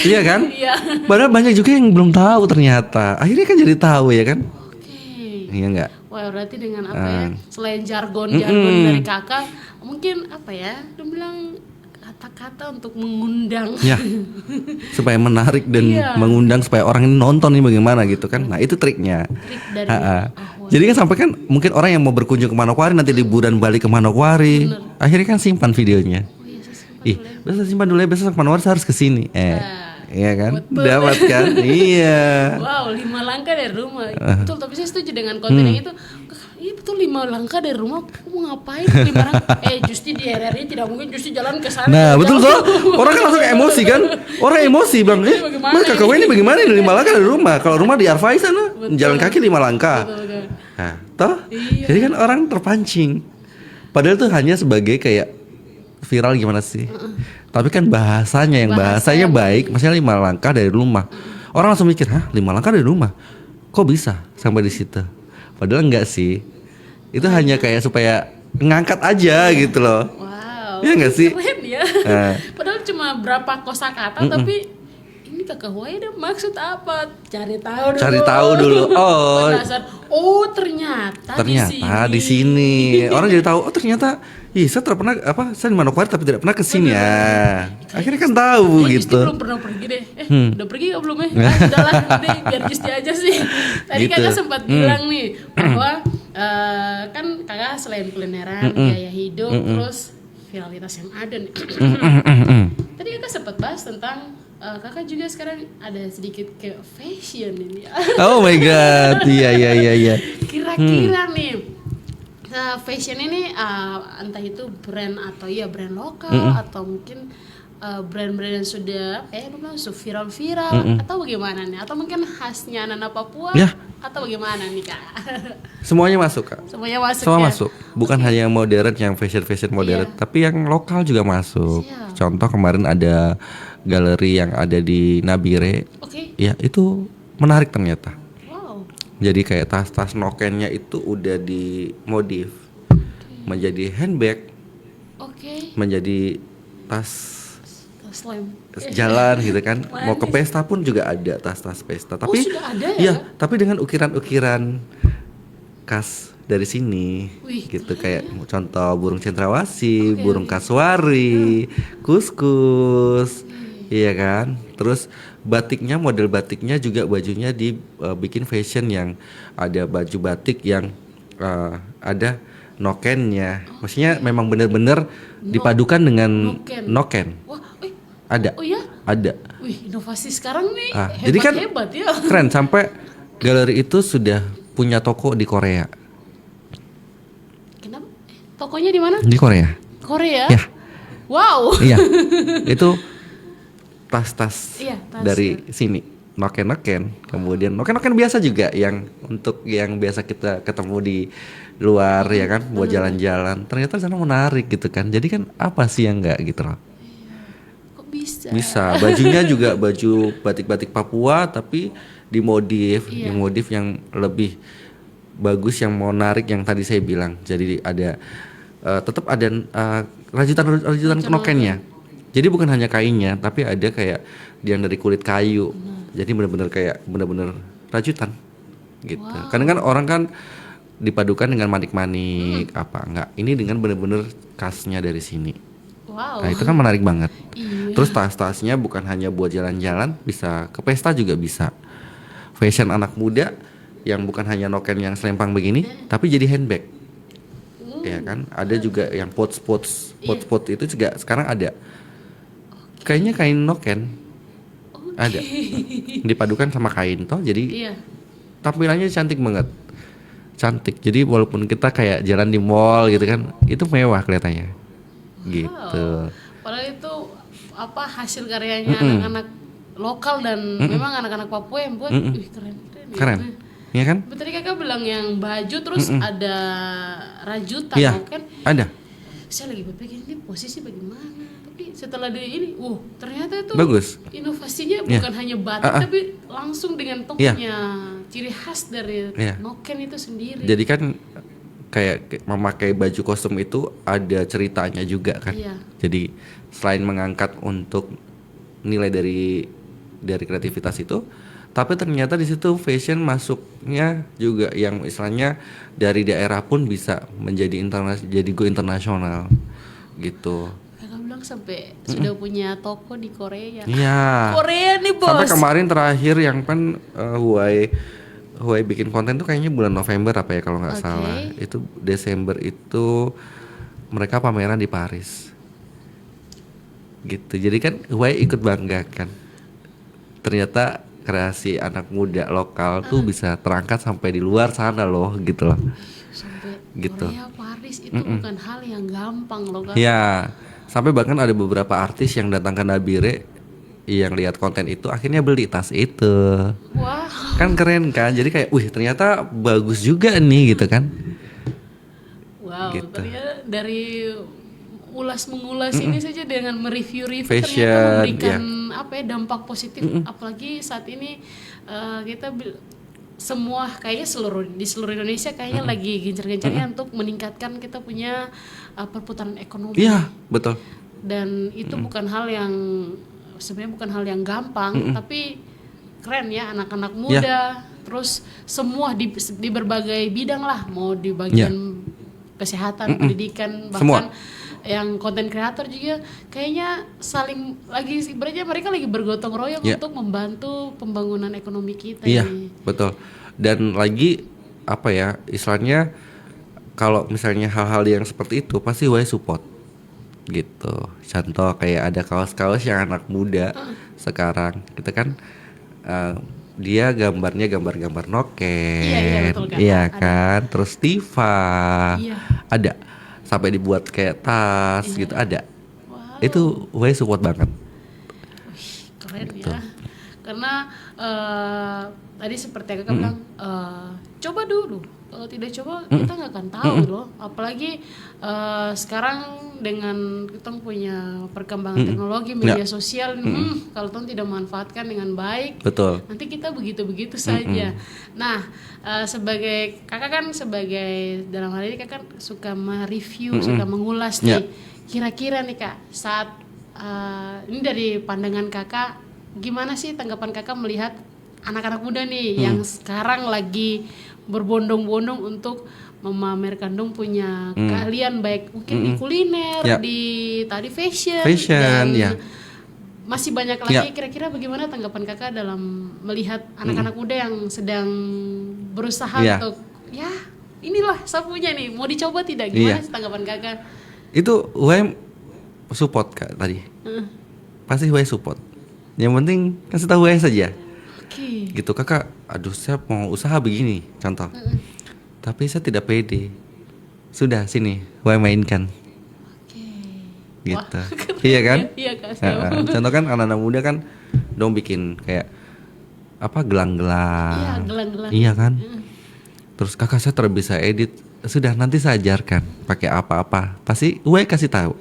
Speaker 6: Iya kan?
Speaker 5: Iya.
Speaker 6: Padahal banyak juga yang belum tahu ternyata. Akhirnya kan jadi tahu ya kan?
Speaker 5: Oke.
Speaker 6: Iya enggak?
Speaker 5: Wah, berarti dengan apa ya? Selain jargon-jargon dari kakak, mungkin apa ya? Dia bilang kata-kata untuk mengundang.
Speaker 6: Ya, supaya menarik dan
Speaker 5: Iya.
Speaker 6: mengundang supaya orang ini nonton nih bagaimana gitu kan. Nah itu triknya.
Speaker 5: Trik dari
Speaker 6: Ha-ha.
Speaker 5: Huai.
Speaker 6: Jadi kan sampai kan mungkin orang yang mau berkunjung ke Manokwari nanti liburan balik ke Manokwari, akhirnya kan simpan videonya.
Speaker 5: Oh iya, saya simpan
Speaker 6: Ih,
Speaker 5: dulu ya.
Speaker 6: besok simpan dulu ya, besok ke Manokwari saya harus kesini. Iya kan?
Speaker 5: betul.
Speaker 6: Dapat kan? Iya.
Speaker 5: Wow, 5 langkah dari rumah. Betul, tapi saya setuju dengan konten yang itu. Iya betul, 5 langkah dari rumah. Aku mau ngapain 5 langkah? Justi di RRI tidak mungkin Justi jalan ke sana.
Speaker 6: Nah betul
Speaker 5: Jauh.
Speaker 6: toh, orang kan langsung emosi kan. Orang emosi bilang,
Speaker 5: bagaimana
Speaker 6: mas kakak gue ini bagaimana ini 5 langkah dari rumah. Kalau rumah di Arfai sana, jalan kaki 5 langkah.
Speaker 5: Betul.
Speaker 6: Nah, toh,
Speaker 5: Iya.
Speaker 6: jadi kan orang terpancing. Padahal itu hanya sebagai kayak viral gimana sih? Tapi kan bahasanya yang bahasanya baik, maksudnya 5 langkah dari rumah. Orang langsung mikir, hah 5 langkah dari rumah? Kok bisa sampai di situ? Padahal enggak sih. Itu hanya kayak supaya ngangkat aja gitu loh.
Speaker 5: Wow.
Speaker 6: Iya nggak sih?
Speaker 5: Keren ya. Padahal cuma berapa kosakata tapi ini kakak Huai ada maksud apa? Cari tahu dulu.
Speaker 6: Cari tahu dulu. Oh.
Speaker 5: Penasaran. Oh, ternyata
Speaker 6: Ternyata di sini orang jadi tahu. Oh ternyata, ih saya pernah apa? Saya di Manokwari tapi tidak pernah ke sini ya. Akhirnya kan tahu
Speaker 5: Justi
Speaker 6: gitu.
Speaker 5: belum pernah pergi deh. Udah pergi gak belum ya? Udahlah deh, biar Justi aja sih. Tadi
Speaker 6: Gitu.
Speaker 5: kakak sempat bilang nih bahwa kan kakak selain kulineran, gaya hidup, terus viralitas yang ada nih. Tadi kakak sempat bahas tentang kakak juga sekarang ada sedikit ke fashion ini.
Speaker 6: Oh my god, iya.
Speaker 5: Kira-kira nih fashion ini entah itu brand atau ya brand lokal atau mungkin brand-brand yang sudah viral-viral atau bagaimana nih? Atau mungkin khasnya anak Papua
Speaker 6: Ya.
Speaker 5: atau bagaimana nih kak?
Speaker 6: Semuanya masuk kak.
Speaker 5: Semuanya masuk
Speaker 6: Semua
Speaker 5: ya?
Speaker 6: masuk. Bukan hanya yang modern, yang fashion modern,
Speaker 5: Iya.
Speaker 6: tapi yang lokal juga masuk.
Speaker 5: Siap.
Speaker 6: Contoh kemarin ada galeri yang ada di Nabire.
Speaker 5: Oke.
Speaker 6: Ya itu menarik ternyata.
Speaker 5: Wow.
Speaker 6: Jadi kayak tas-tas nokennya itu udah dimodif menjadi handbag,
Speaker 5: Oke.
Speaker 6: menjadi tas
Speaker 5: Slam.
Speaker 6: jalan gitu kan. Mau ke
Speaker 5: Manis.
Speaker 6: pesta pun juga ada tas-tas pesta. Tapi
Speaker 5: sudah ada ya?
Speaker 6: iya, tapi dengan ukiran-ukiran khas dari sini.
Speaker 5: Wih,
Speaker 6: Gitu kayak contoh burung cendrawasih, burung kasuari, kuskus. Iya kan? Terus batiknya, model batiknya juga bajunya dibikin fashion yang ada baju batik yang ada nokennya. Maksudnya memang benar-benar dipadukan dengan noken.
Speaker 5: Wah,
Speaker 6: Ada.
Speaker 5: oh ya?
Speaker 6: Ada.
Speaker 5: Wih, inovasi sekarang nih
Speaker 6: Jadi kan
Speaker 5: hebat ya.
Speaker 6: keren sampai galeri itu sudah punya toko di Korea.
Speaker 5: Kenapa? Tokonya di mana?
Speaker 6: Di Korea.
Speaker 5: Korea.
Speaker 6: Ya.
Speaker 5: Wow.
Speaker 6: Iya. Itu tas-tas
Speaker 5: Iya, tas,
Speaker 6: dari sini. Noken-noken. Kemudian noken-noken biasa juga yang untuk yang biasa kita ketemu di luar ya kan, buat jalan-jalan. Ternyata sana menarik gitu kan. Jadi kan apa sih yang enggak gitu loh.
Speaker 5: Kok bisa?
Speaker 6: Bisa. Bajunya juga baju batik-batik Papua tapi dimodif, dimodif yang lebih bagus, yang menarik yang tadi saya bilang. Jadi ada tetap ada rajutan nokennya. Jadi bukan hanya kainnya, tapi ada kayak yang dari kulit kayu. Jadi benar-benar kayak benar-benar rajutan gitu. Karena kan orang kan dipadukan dengan manik-manik apa enggak. Ini dengan benar-benar khasnya dari sini.
Speaker 5: Wow.
Speaker 6: Nah, itu kan menarik banget.
Speaker 5: Iya.
Speaker 6: Terus tas-tasnya bukan hanya buat jalan-jalan, bisa ke pesta juga bisa. Fashion anak muda yang bukan hanya noken yang selempang begini, tapi jadi handbag. Ya kan? Ada juga yang pot itu juga sekarang ada. Kayaknya kain noken. Ada. Dipadukan sama kain toh jadi tampilannya cantik banget. Cantik. Jadi walaupun kita kayak jalan di mall gitu kan, itu mewah kelihatannya. Gitu.
Speaker 5: Padahal itu apa hasil karyanya anak-anak lokal dan memang anak-anak Papua yang buat. Wih, keren.
Speaker 6: Keren. Iya kan?
Speaker 5: Tadi kakak bilang yang baju terus ada rajutan,
Speaker 6: Iya.
Speaker 5: kan?
Speaker 6: Ada.
Speaker 5: Saya lagi berpikir ini posisi bagaimana, tapi setelah ini, ternyata itu
Speaker 6: Bagus.
Speaker 5: inovasinya bukan hanya batik tapi langsung dengan tokonya ciri khas dari noken itu sendiri.
Speaker 6: Jadi kan kayak memakai baju kostum itu ada ceritanya juga kan. Jadi selain mengangkat untuk nilai dari kreativitas itu, tapi ternyata di situ fashion masuknya juga yang istilahnya dari daerah pun bisa menjadi go internasional gitu.
Speaker 5: Kakak bilang sampai sudah punya toko di Korea.
Speaker 6: Iya.
Speaker 5: Korea nih bos.
Speaker 6: Sampai kemarin terakhir yang kan Huawei bikin konten tuh kayaknya bulan November apa ya kalau nggak salah. Itu Desember itu mereka pameran di Paris. Gitu. Jadi kan Huawei ikut banggakan. Ternyata kreasi anak muda lokal tuh bisa terangkat sampai di luar sana loh gitu loh.
Speaker 5: Sampai
Speaker 6: gitu.
Speaker 5: Korea, Paris itu bukan hal yang gampang loh kan.
Speaker 6: Ya, sampai bahkan ada beberapa artis yang datang ke Nabire yang lihat konten itu akhirnya beli tas itu.
Speaker 5: Wah.
Speaker 6: Kan keren kan? Jadi kayak, wih ternyata bagus juga nih gitu kan.
Speaker 5: Wow,
Speaker 6: Gitu.
Speaker 5: ternyata dari mengulas ini saja dengan mereview
Speaker 6: Fashion,
Speaker 5: ternyata memberikan dampak positif, apalagi saat ini kita semua kayaknya di seluruh Indonesia kayaknya lagi gencar-gencarnya untuk meningkatkan kita punya perputaran ekonomi.
Speaker 6: Iya, betul.
Speaker 5: Dan itu bukan hal yang sebenarnya bukan hal yang gampang, tapi keren ya anak-anak muda, terus semua di berbagai bidang lah, mau di bagian kesehatan, pendidikan, bahkan
Speaker 6: semua.
Speaker 5: Yang konten kreator juga kayaknya saling lagi sebenarnya mereka lagi bergotong royong untuk membantu pembangunan ekonomi kita.
Speaker 6: Iya,
Speaker 5: nih.
Speaker 6: betul. Dan lagi apa ya istilahnya, kalau misalnya hal-hal yang seperti itu pasti Huawei support gitu. Contoh kayak ada kaos-kaos yang anak muda sekarang kita kan dia gambarnya gambar-gambar noken,
Speaker 5: betul kan?
Speaker 6: iya kan, terus Tifa, ada sampai dibuat kayak tas gitu ada. Itu Huawei support banget.
Speaker 5: Keren ya. Karena tadi seperti yang kakak bilang, coba dulu. Kalau tidak coba kita nggak akan tahu loh. Apalagi sekarang dengan kita punya perkembangan teknologi media sosial, kalau kita tidak manfaatkan dengan baik,
Speaker 6: betul.
Speaker 5: nanti kita begitu-begitu saja. Nah, sebagai kakak kan sebagai dalam hal ini kakak kan suka mereview, suka mengulas nih. Kira-kira nih kak, saat ini dari pandangan kakak, gimana sih tanggapan kakak melihat anak-anak muda nih yang sekarang lagi berbondong-bondong untuk memamerkan dong punya keahlian baik mungkin di kuliner, di tadi fashion dan masih banyak lagi.
Speaker 6: Ya.
Speaker 5: Kira-kira bagaimana tanggapan kakak dalam melihat anak-anak muda yang sedang berusaha
Speaker 6: Iya.
Speaker 5: untuk ya inilah sapunya nih, mau dicoba tidak? Gimana
Speaker 6: Iya.
Speaker 5: sih tanggapan kakak?
Speaker 6: Itu UM support Kak tadi. Pasti UM support. Yang penting kasih tahu UM saja.
Speaker 5: Oke.
Speaker 6: Gitu kakak, aduh saya mau usaha begini, contoh. Tapi saya tidak pede. Sudah sini, UM mainkan.
Speaker 5: Oke.
Speaker 6: Gitu.
Speaker 5: Wah, keren
Speaker 6: Iya kan?
Speaker 5: ya. Iya Kak.
Speaker 6: Contoh kan anak-anak muda kan dong bikin kayak apa gelang-gelang.
Speaker 5: Iya, gelang-gelang.
Speaker 6: Iya kan? Terus kakak saya bisa edit. Sudah nanti saya ajarkan pakai apa-apa. Pasti gue kasih tahu.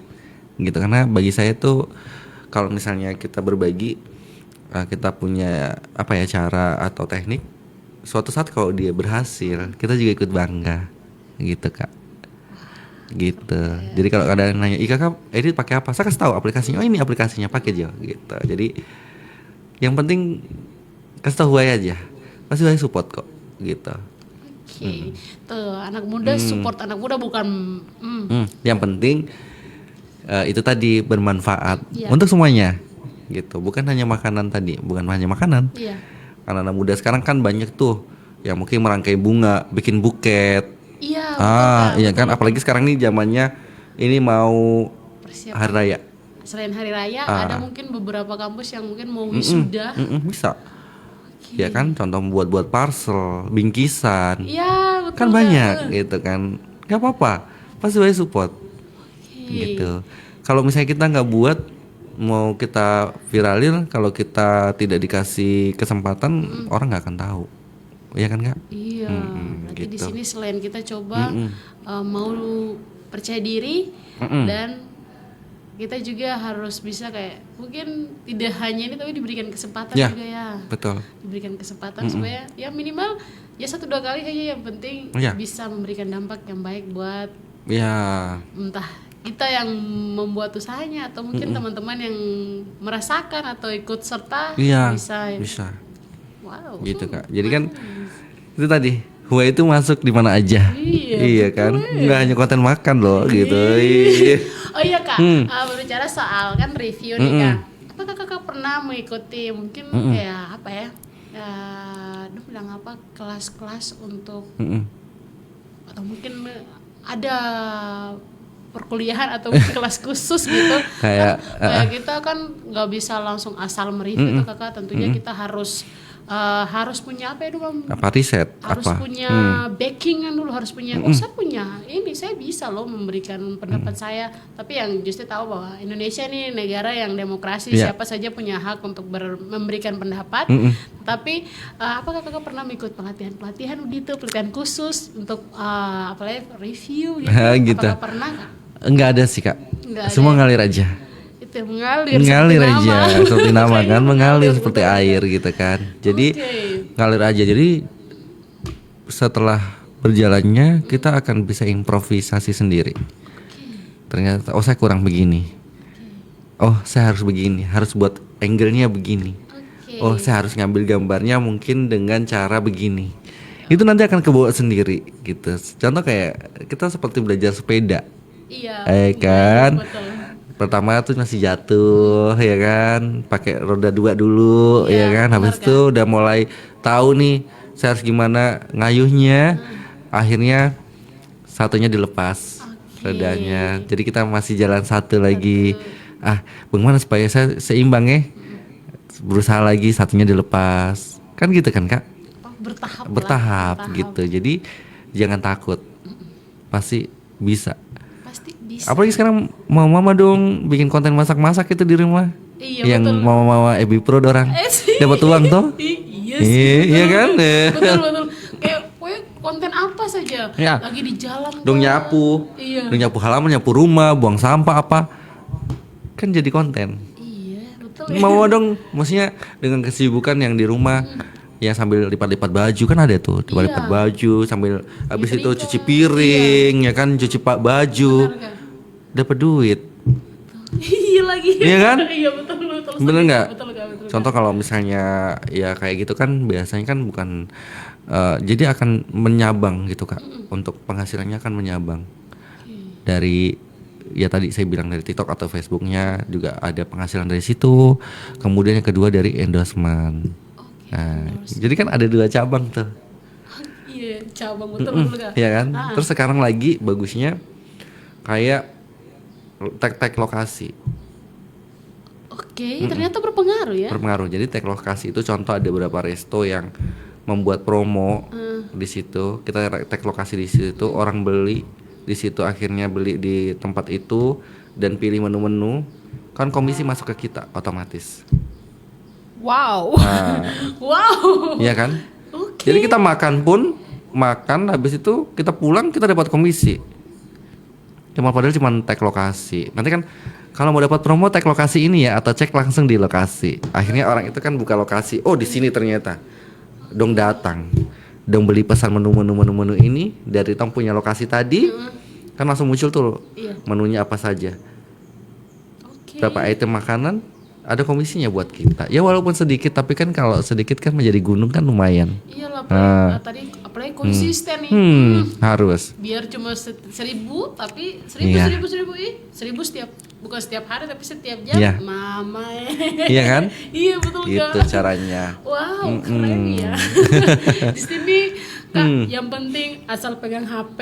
Speaker 6: Gitu karena bagi saya tuh kalau misalnya kita berbagi kita punya apa ya cara atau teknik, suatu saat kalau dia berhasil, kita juga ikut bangga. Gitu, Kak. Gitu. Jadi kalau ada yang nanya, "Ih, Kakak edit pakai apa?" Saya kasih tahu aplikasinya. Oh, ini aplikasinya, pakai aja gitu. Jadi yang penting kasih tahu gue aja. Pasti gue support kok gitu.
Speaker 5: Oke. Tuh, anak muda support anak muda bukan
Speaker 6: Yang penting itu tadi bermanfaat
Speaker 5: Iya.
Speaker 6: untuk semuanya gitu. Bukan hanya makanan tadi, bukan hanya makanan.
Speaker 5: iya.
Speaker 6: Anak-anak muda sekarang kan banyak tuh yang mungkin merangkai bunga, bikin buket.
Speaker 5: Iya, betul, Kak.
Speaker 6: Iya kan, apalagi sekarang nih zamannya ini mau
Speaker 5: Persiapan.
Speaker 6: hari raya.
Speaker 5: Selain hari raya ada mungkin beberapa kampus yang mungkin mau wisuda.
Speaker 6: Bisa. Ya kan, contoh buat parcel, bingkisan.
Speaker 5: Iya, betul.
Speaker 6: Kan
Speaker 5: Kak.
Speaker 6: banyak gitu kan. Gak apa-apa, pasti saya support. Gitu. Kalau misalnya kita nggak buat, mau kita viralin, kalau kita tidak dikasih kesempatan, orang nggak akan tahu. Iya kan Kak?
Speaker 5: Iya. Berarti di
Speaker 6: gitu.
Speaker 5: sini selain kita coba mau percaya diri dan kita juga harus bisa kayak mungkin tidak hanya ini tapi diberikan kesempatan
Speaker 6: Ya.
Speaker 5: juga ya.
Speaker 6: Betul.
Speaker 5: Diberikan kesempatan supaya ya minimal ya 1-2 kali aja yang penting
Speaker 6: Iya.
Speaker 5: bisa memberikan dampak yang baik buat
Speaker 6: Ya,
Speaker 5: entah kita yang membuat usahanya atau mungkin teman-teman yang merasakan atau ikut serta
Speaker 6: iya.
Speaker 5: bisa.
Speaker 6: Bisa.
Speaker 5: Wow.
Speaker 6: Gitu Kak. Jadi kan itu tadi Huawei itu masuk di mana aja.
Speaker 5: Iya,
Speaker 6: kan? Nggak hanya konten makan loh gitu. Iya.
Speaker 5: Oh iya Kak, berbicara soal kan review nih Kak. Apakah Kakak pernah mengikuti mungkin kayak apa ya? Aduh bilang apa kelas-kelas untuk atau mungkin ada perkuliahan atau mungkin kelas khusus gitu.
Speaker 6: Kayak,
Speaker 5: Kayak kita kan nggak bisa langsung asal mereview tuh Kakak. Tentunya kita harus punya apa ya dulu?
Speaker 6: Apa riset?
Speaker 5: Harus
Speaker 6: apa?
Speaker 5: punya backingan dulu, harus punya saya punya ini, saya bisa loh memberikan pendapat saya. Tapi yang justru tahu bahwa Indonesia ini negara yang demokrasi,
Speaker 6: Iya.
Speaker 5: siapa saja punya hak untuk memberikan pendapat. Tapi apakah Kakak pernah mengikut pelatihan gitu, pelatihan khusus untuk apalagi review gitu?
Speaker 6: Gitu.
Speaker 5: Apakah pernah Kak?
Speaker 6: Enggak ada sih Kak.
Speaker 5: Nggak ada
Speaker 6: Semua
Speaker 5: ya?
Speaker 6: ngalir aja.
Speaker 5: Itu mengalir
Speaker 6: Mengalir
Speaker 5: seperti
Speaker 6: aja
Speaker 5: nama.
Speaker 6: seperti nama
Speaker 5: Kayaknya
Speaker 6: kan, mengalir seperti
Speaker 5: betul.
Speaker 6: air gitu kan. Jadi
Speaker 5: Oke.
Speaker 6: ngalir aja. Jadi setelah berjalannya kita akan bisa improvisasi sendiri. Ternyata oh saya kurang begini. Oh saya harus begini, harus buat angle-nya begini.
Speaker 5: Oke.
Speaker 6: Oh saya harus ngambil gambarnya mungkin dengan cara begini. Itu nanti akan kebawa sendiri gitu. Contoh kayak kita seperti belajar sepeda.
Speaker 5: Iya.
Speaker 6: Kan?
Speaker 5: Betul.
Speaker 6: Pertama tuh masih jatuh ya kan, pakai roda 2 dulu
Speaker 5: Iya,
Speaker 6: ya kan. Habis
Speaker 5: benar,
Speaker 6: itu udah mulai tahu nih saya harus gimana ngayuhnya. Akhirnya satunya dilepas rodanya. Jadi kita masih jalan satu lagi. Bagaimana supaya saya seimbang ya? Berusaha lagi satunya dilepas. Kan gitu kan Kak?
Speaker 5: Oh, bertahap lah,
Speaker 6: Bertahap gitu. Jadi jangan takut. Pasti bisa.
Speaker 5: Pasti bisa.
Speaker 6: Apalagi sekarang mama dong bikin konten masak-masak itu di rumah.
Speaker 5: Iya,
Speaker 6: Yang
Speaker 5: betul.
Speaker 6: mama-mama Ebi Pro dorang
Speaker 5: sih.
Speaker 6: dapat uang toh.
Speaker 5: Iya
Speaker 6: Iya kan?
Speaker 5: Betul. Kayak konten apa saja.
Speaker 6: Ya.
Speaker 5: Lagi di jalan.
Speaker 6: Dong
Speaker 5: Kak.
Speaker 6: nyapu.
Speaker 5: Iya.
Speaker 6: Dong nyapu halaman, nyapu rumah, buang sampah apa. Kan jadi konten.
Speaker 5: Iya, betul.
Speaker 6: Mama dong maksudnya dengan kesibukan yang di rumah yang sambil lipat-lipat baju kan ada tuh, lipat-lipat
Speaker 5: Iya.
Speaker 6: baju sambil habis itu
Speaker 5: Nyetrika.
Speaker 6: cuci piring ya kan, cuci baju.
Speaker 5: Benar, Kak.
Speaker 6: Dapat duit.
Speaker 5: Iya lagi.
Speaker 6: Iya kan?
Speaker 5: Iya betul.
Speaker 6: Bener nggak?
Speaker 5: Betul, Kak, betul, Kak.
Speaker 6: Contoh kalau misalnya ya kayak gitu kan biasanya kan bukan jadi akan menyabang gitu Kak. Untuk penghasilannya akan menyabang dari ya tadi saya bilang dari TikTok atau Facebooknya juga ada penghasilan dari situ. Kemudian yang kedua dari endorsement. Nah, jadi kan ada 2 cabang tuh.
Speaker 5: Iya, cabang betul Kak.
Speaker 6: Iya kan? Terus sekarang lagi bagusnya kayak tag lokasi.
Speaker 5: Oke, ternyata berpengaruh ya.
Speaker 6: Berpengaruh. Jadi tag lokasi itu contoh ada beberapa resto yang membuat promo di situ. Kita tag lokasi di situ, orang beli di situ, akhirnya beli di tempat itu dan pilih menu-menu, kan komisi masuk ke kita otomatis.
Speaker 5: Wow.
Speaker 6: Nah,
Speaker 5: Wow.
Speaker 6: iya kan?
Speaker 5: Oke.
Speaker 6: Jadi kita makan habis itu kita pulang kita dapat komisi. Padahal cuma tag lokasi. Nanti kan kalau mau dapat promo tag lokasi ini ya, atau cek langsung di lokasi. Akhirnya orang itu kan buka lokasi. Oh, di sini ternyata. Dong datang. Dong beli pesan menu ini dari tong punya lokasi tadi. Kan langsung muncul tuh menunya apa saja.
Speaker 5: Oke.
Speaker 6: Berapa item makanan, ada komisinya buat kita. Ya walaupun sedikit, tapi kan kalau sedikit kan menjadi gunung kan lumayan.
Speaker 5: Iyalah, apalagi konsisten nih.
Speaker 6: Harus.
Speaker 5: Biar cuma 1.000 tapi 1.000
Speaker 6: Iya.
Speaker 5: 1.000 setiap, bukan setiap hari tapi setiap jam.
Speaker 6: Iya.
Speaker 5: Mama.
Speaker 6: Iya kan?
Speaker 5: Iya betul
Speaker 6: Gitu
Speaker 5: Kak.
Speaker 6: caranya.
Speaker 5: Wow, keren ya. Di sini Kak, yang penting asal pegang HP,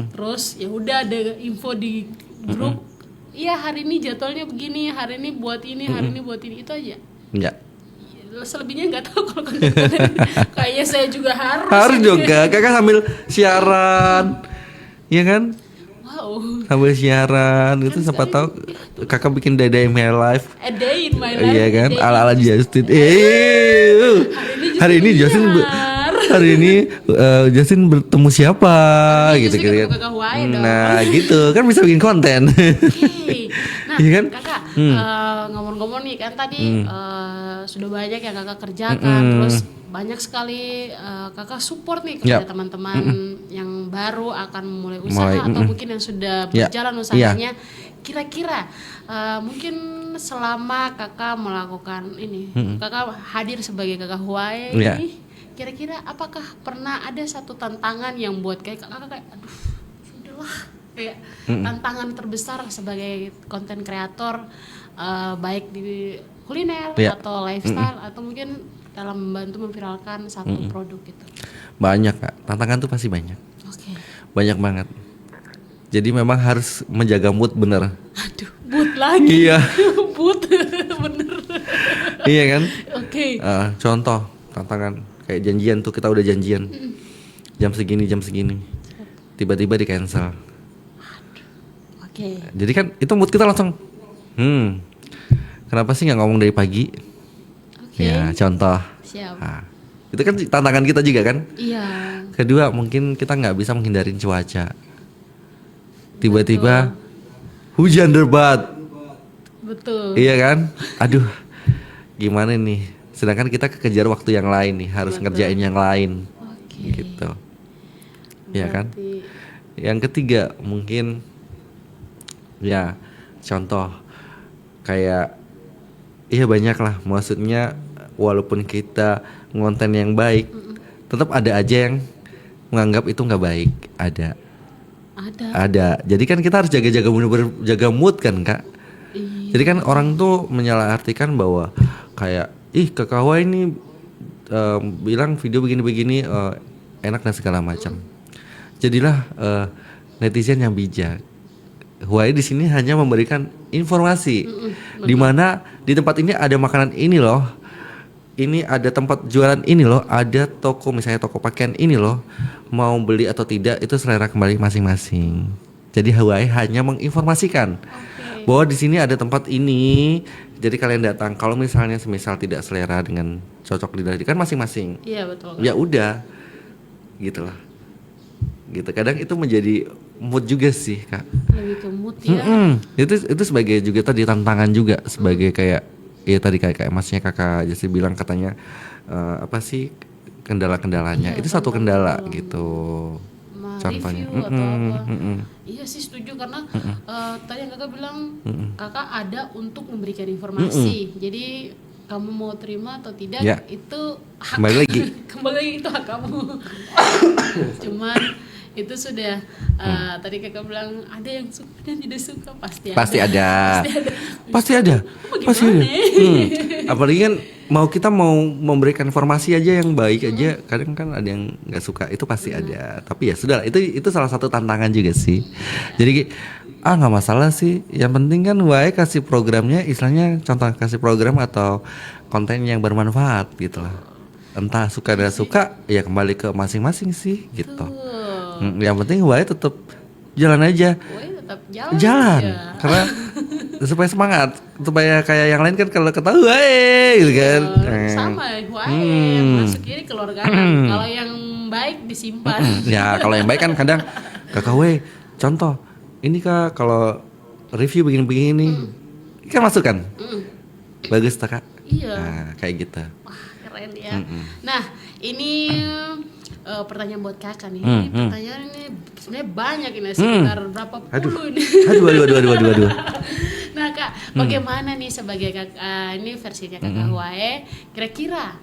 Speaker 5: terus ya udah ada info di grup. Iya, hari ini jadwalnya begini, hari ini buat ini, hari ini buat ini, itu aja.
Speaker 6: Enggak.
Speaker 5: Selebihnya nggak tahu kalau konten-konten. Kayaknya saya juga harus.
Speaker 6: Harus juga, kakak sambil siaran, iya kan?
Speaker 5: Wow.
Speaker 6: Sambil siaran itu siapa tahu kakak bikin Day in My Life.
Speaker 5: A day in my life.
Speaker 6: Iya kan?
Speaker 5: a day
Speaker 6: Ala-ala Justin. Hari ini Justin Justin bertemu siapa gitu
Speaker 5: Justin
Speaker 6: kan?
Speaker 5: ketemu kakak Huai dong.
Speaker 6: Nah, gitu kan bisa bikin konten.
Speaker 5: Oke. Nah,
Speaker 6: Iya kan?
Speaker 5: Kakak, ngomong-ngomong nih kan tadi sudah banyak yang kakak kerjakan, terus banyak sekali kakak support nih kepada teman-teman yang baru akan memulai usaha atau mungkin yang sudah berjalan usahanya. Kira-kira mungkin selama kakak melakukan ini, kakak hadir sebagai kakak Huai ini, kira-kira apakah pernah ada satu tantangan yang buat kakak kayak aduh sudahlah, kayak tantangan terbesar sebagai konten kreator, baik di kuliner atau lifestyle atau mungkin dalam membantu memviralkan satu produk gitu?
Speaker 6: Banyak Kak, tantangan tuh pasti banyak.
Speaker 5: Oke.
Speaker 6: Banyak banget. Jadi memang harus menjaga mood bener.
Speaker 5: Aduh, boot lagi.
Speaker 6: Iya.
Speaker 5: Boot, bener.
Speaker 6: Iya kan?
Speaker 5: Oke.
Speaker 6: Contoh tantangan kayak janjian tuh, kita udah janjian jam segini tiba-tiba di cancel.
Speaker 5: Oke.
Speaker 6: Jadi kan itu mood kita langsung kenapa sih nggak ngomong dari pagi?
Speaker 5: Oke.
Speaker 6: Ya contoh.
Speaker 5: Siap.
Speaker 6: Nah, itu kan tantangan kita juga kan.
Speaker 5: Iya.
Speaker 6: Kedua mungkin kita nggak bisa menghindarin cuaca. Tiba-tiba hujan derbat.
Speaker 5: Betul.
Speaker 6: Iya kan? Aduh, gimana nih? Sedangkan kita kekejar waktu yang lain nih, harus ngerjain yang lain.
Speaker 5: Oke.
Speaker 6: Gitu. Iya kan?
Speaker 5: Berarti-
Speaker 6: Yang ketiga mungkin ya contoh kayak iya banyak lah, maksudnya walaupun kita ngonten yang baik, tetap ada aja yang menganggap itu nggak baik. Ada. Jadi kan kita harus jaga-jaga jaga mood kan Kak.
Speaker 5: Iya.
Speaker 6: Jadi kan orang tuh menyalahartikan bahwa kayak kakak Huai ini bilang video begini-begini enak dan segala macam. Jadilah netizen yang bijak. Huai di sini hanya memberikan informasi di mana di tempat ini ada makanan ini loh. Ini ada tempat jualan ini loh, ada toko misalnya toko pakaian ini loh. Mau beli atau tidak itu selera kembali masing-masing. Jadi Huai hanya menginformasikan bahwa di sini ada tempat ini. Jadi kalian datang. Kalau misalnya semisal tidak selera dengan cocok lidah kan masing-masing.
Speaker 5: Iya betul.
Speaker 6: Ya udah, gitulah. Gitu. Kadang itu menjadi mood juga sih Kak.
Speaker 5: Lebih ke mood ya.
Speaker 6: Itu sebagai juga tadi tantangan juga sebagai kayak ya tadi kayak masnya Kakak Jesse bilang katanya apa sih kendala-kendalanya. Itu satu kendala gitu. Contohnya.
Speaker 5: Review atau apa. Iya sih setuju karena tadi yang kakak bilang kakak ada untuk memberikan informasi. Jadi kamu mau terima atau tidak itu hak
Speaker 6: Kembali lagi.
Speaker 5: kembali lagi itu hak kamu. Cuman itu sudah tadi kakak bilang ada yang suka dan tidak suka, pasti
Speaker 6: Pasti ada.
Speaker 5: Pasti ada.
Speaker 6: Pasti ada. Apalagi kan kita mau memberikan informasi aja yang baik aja, kadang kan ada yang nggak suka, itu pasti ada. Tapi ya sudah, itu salah satu tantangan juga sih. Jadi nggak masalah sih. Yang penting kan wae kasih programnya, istilahnya contoh kasih program atau konten yang bermanfaat gitu lah. Entah suka dan suka ya kembali ke masing-masing sih gitu. Yang penting wae tetap jalan aja.
Speaker 5: Tetap
Speaker 6: Jalan.
Speaker 5: aja.
Speaker 6: Karena supaya semangat, supaya kayak yang lain kan kalau ketahui wae gitu kan.
Speaker 5: Sama, masuk kiri keluar kanan. Kalau yang baik disimpan.
Speaker 6: Ya kalau yang baik kan kadang kakak we contoh ini kak kalau review begini-begini kan masuk kan. Bagus tak kak?
Speaker 5: Iya.
Speaker 6: Nah, kayak gitu.
Speaker 5: Wah, keren ya. Nah, ini pertanyaan buat kakak nih. Ini pertanyaan ini sebenarnya banyak ini, sekitar berapa puluh ini.
Speaker 6: Aduh.
Speaker 5: Nah kak, bagaimana nih sebagai kakak, ini versinya kakak Wae, kira-kira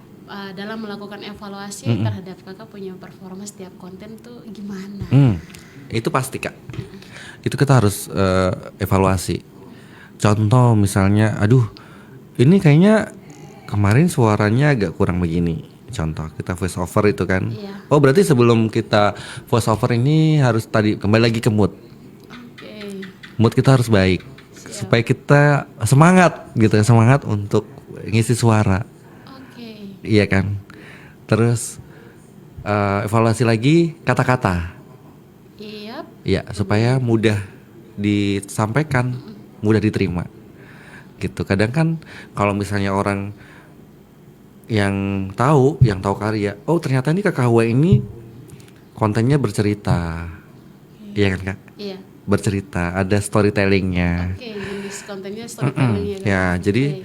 Speaker 5: dalam melakukan evaluasi terhadap kakak punya performa setiap konten tuh gimana?
Speaker 6: Itu pasti kak. Itu kita harus evaluasi. Contoh misalnya, aduh ini kayaknya kemarin suaranya agak kurang begini. Contoh kita voice over itu kan.
Speaker 5: Iya.
Speaker 6: Oh berarti sebelum kita voice over ini harus tadi kembali lagi ke mood.
Speaker 5: Oke.
Speaker 6: Mood kita harus baik. Supaya kita semangat gitu, semangat untuk ngisi suara.
Speaker 5: Oke.
Speaker 6: Iya kan. Terus evaluasi lagi kata-kata.
Speaker 5: Iya.
Speaker 6: Ya supaya mudah disampaikan, mudah diterima. Gitu. Kadang kan kalau misalnya orang yang tahu karya, oh ternyata ini kakak Hawa ini kontennya bercerita. Iya kan kak?
Speaker 5: Iya.
Speaker 6: Bercerita, ada storytellingnya.
Speaker 5: Oke, jenis kontennya storytelling ya.
Speaker 6: Ya, jadi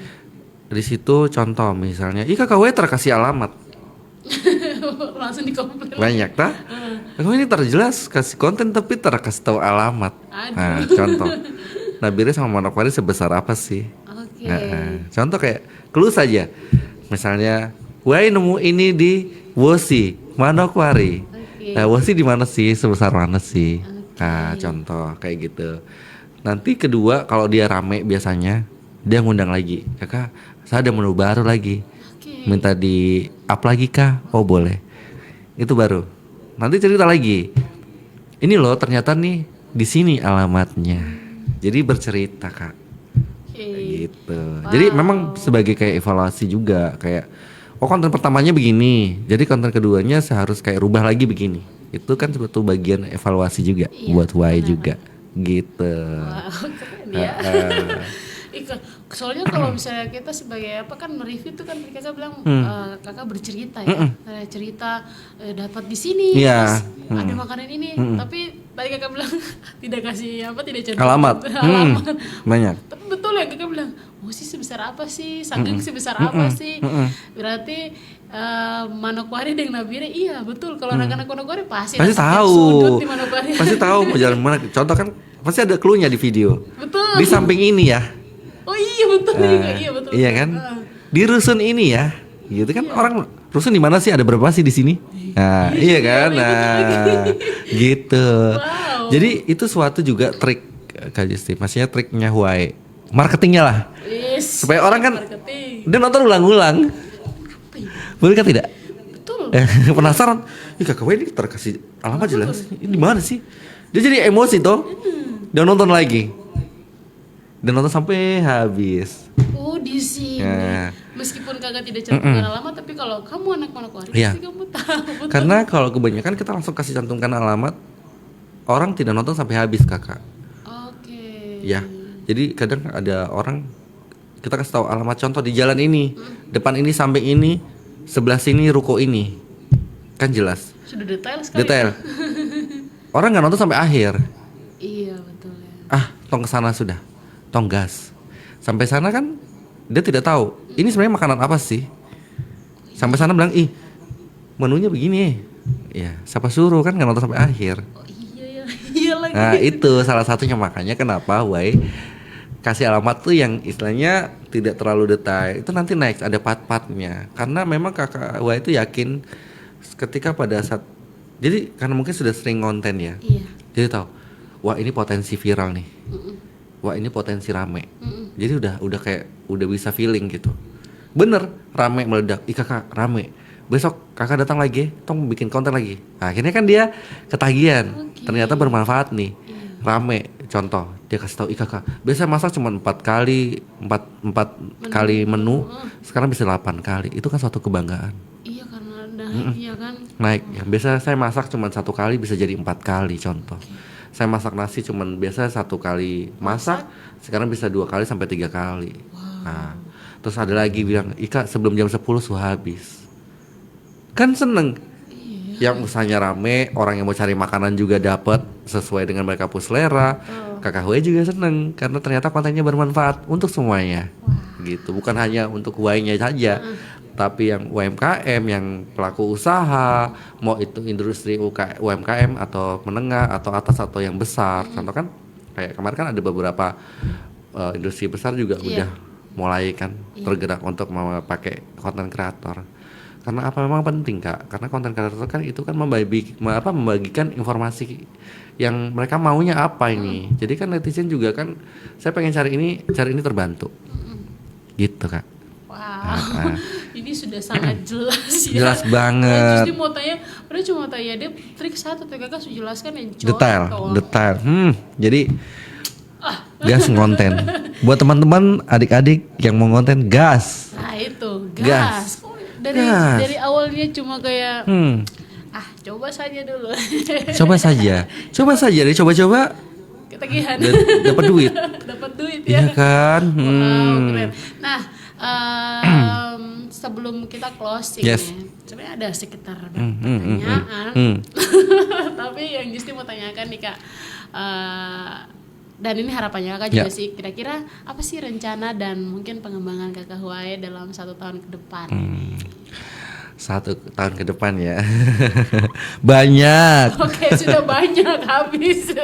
Speaker 6: di situ contoh misalnya, kakak Hawa terkasih alamat.
Speaker 5: Langsung dikomplain.
Speaker 6: Banyak tak? Kakak ini terjelas kasih konten tapi terkasih tahu alamat. Nah, contoh. Nabire sama Manokwari sebesar apa sih?
Speaker 5: Oke.
Speaker 6: Contoh kayak clue saja. Misalnya, Wai nemu ini di Wosi, Manokwari. Nah, Wosi di mana sih? Sebesar mana sih? Nah, contoh kayak gitu. Nanti kedua kalau dia rame biasanya dia ngundang lagi. Kakak, saya ada menu baru lagi. Minta di up lagi kah? Oh boleh. Itu baru. Nanti cerita lagi. Ini loh ternyata nih di sini alamatnya. Jadi bercerita kak. Gitu. Jadi memang sebagai kayak evaluasi juga kayak konten pertamanya begini, jadi konten keduanya seharus kayak rubah lagi begini. Itu kan sebetulnya bagian evaluasi juga buat Wai juga gitu.
Speaker 5: Wow, keren ya. Soalnya kalau misalnya kita sebagai apa kan mereview itu kan kakak bilang kakak bercerita ya, cerita dapat di sini, terus ada makanan ini, tapi tadi kakak bilang tidak kasih tidak cantum
Speaker 6: alamat. Banyak.
Speaker 5: Tapi betul ya kakak bilang, sih sebesar apa sih, Sanggeng sebesar apa sih, berarti Manokwari dan Nabire iya betul. Kalau anak-anak Manokwari pasti
Speaker 6: tahu,
Speaker 5: sudut di Manokwari.
Speaker 6: pasti tahu mau jalan mana. Contoh kan pasti ada clue-nya di video.
Speaker 5: Betul.
Speaker 6: Di samping ini ya.
Speaker 5: Oh iya betul juga, iya betul.
Speaker 6: Iya kan? Di rusun ini ya. Gitu kan orang rusun di mana sih? Ada berapa sih di sini? Nah, iya kan? Nah, gitu.
Speaker 5: Wow.
Speaker 6: Jadi itu suatu juga trik Kak Justi. Maksudnya triknya Huai. Marketingnya lah.
Speaker 5: Yes.
Speaker 6: Supaya orang kan
Speaker 5: Marketing.
Speaker 6: dia nonton ulang-ulang. Boleh kan tidak?
Speaker 5: Betul.
Speaker 6: Penasaran. Ih kakak Huai ini terkasih alamat jelas. Ini di mana sih? Dia jadi emosi toh. Dia nonton lagi. Dan nonton sampai habis.
Speaker 5: Oh di sini.
Speaker 6: Ya.
Speaker 5: Meskipun kakak tidak cantumkan alamat, tapi kalau kamu anak Manokwari pasti kamu tahu. Betul.
Speaker 6: Karena kalau kebanyakan kita langsung kasih cantumkan alamat, orang tidak nonton sampai habis kakak.
Speaker 5: Oke.
Speaker 6: Ya. Jadi kadang ada orang kita kasih tahu alamat contoh di jalan ini, depan ini, samping ini, sebelah sini ruko ini, kan jelas.
Speaker 5: Sudah detail sekali.
Speaker 6: Detail. Orang nggak nonton sampai akhir.
Speaker 5: Iya betul ya.
Speaker 6: Tong kesana sudah. Tong gas. Sampai sana kan dia tidak tahu ini sebenarnya makanan apa sih. Sampai sana bilang menunya begini. Ya siapa suruh kan nggak nonton sampai akhir.
Speaker 5: Oh iya lagi.
Speaker 6: Nah itu salah satunya makanya kenapa Wai kasih alamat tuh yang istilahnya tidak terlalu detail. Itu nanti next ada part-partnya. Karena memang kakak Wai itu yakin ketika pada saat Jadi karena mungkin sudah sering konten ya.
Speaker 5: Iya.
Speaker 6: Jadi tahu, wah ini potensi viral nih. Wah ini potensi rame. Jadi udah kayak udah bisa feeling gitu. Bener, rame meledak. Ih kakak rame. Besok kakak datang lagi, tong bikin konten lagi. Nah, akhirnya kan dia ketagihan. Ternyata bermanfaat nih. Rame. Contoh, dia kasih tahu, ih kakak, biasa masak cuma 4 kali menu, sekarang bisa 8 kali. Itu kan suatu kebanggaan.
Speaker 5: Iya karena udah iya kan.
Speaker 6: Naik. Ya, biasa saya masak cuma 1 kali bisa jadi 4 kali contoh. Saya masak nasi cuma biasa 1 kali masak, sekarang bisa 2 kali sampai 3 kali. Nah, terus ada lagi bilang, Ika sebelum jam 10 sudah habis. Kan seneng. Yang usahanya rame, orang yang mau cari makanan juga dapat sesuai dengan mereka punya selera. Kakak Huai juga seneng karena ternyata kontennya bermanfaat untuk semuanya. Gitu, bukan hanya untuk Huai-nya saja. Tapi yang UMKM, yang pelaku usaha, mau itu industri UMKM atau menengah atau atas atau yang besar. Contoh kan kayak kemarin kan ada beberapa industri besar juga udah mulai kan tergerak untuk memakai konten kreator. Karena apa memang penting Kak? Karena konten kreator kan itu kan membagikan informasi yang mereka maunya apa ini. Jadi kan netizen juga kan saya pengen cari ini terbantu. Gitu Kak.
Speaker 5: Wow. Ini sudah sangat jelas ya.
Speaker 6: Jelas banget.
Speaker 5: Jadi mau tanya, cuma tanya dia trik satu tuh kakak sudah jelaskan yang
Speaker 6: detail. Jadi gas ngonten. Buat teman-teman adik-adik yang mau ngonten gas.
Speaker 5: Nah itu gas. Dari awalnya cuma kayak coba saja dulu.
Speaker 6: Coba saja deh, coba-coba
Speaker 5: ketagihan.
Speaker 6: Dapat duit.
Speaker 5: Dapat duit ya.
Speaker 6: Iya kan?
Speaker 5: Wow, keren. Nah, sebelum kita closing sebenarnya ada sekitar pertanyaan. Tapi yang Justi mau tanyakan nih Kak, dan ini harapannya Kakak juga sih, kira-kira apa sih rencana dan mungkin pengembangan Kakak Huai dalam 1 tahun ke depan?
Speaker 6: 1 tahun ke depan ya. Banyak.
Speaker 5: Oke, sudah banyak habis.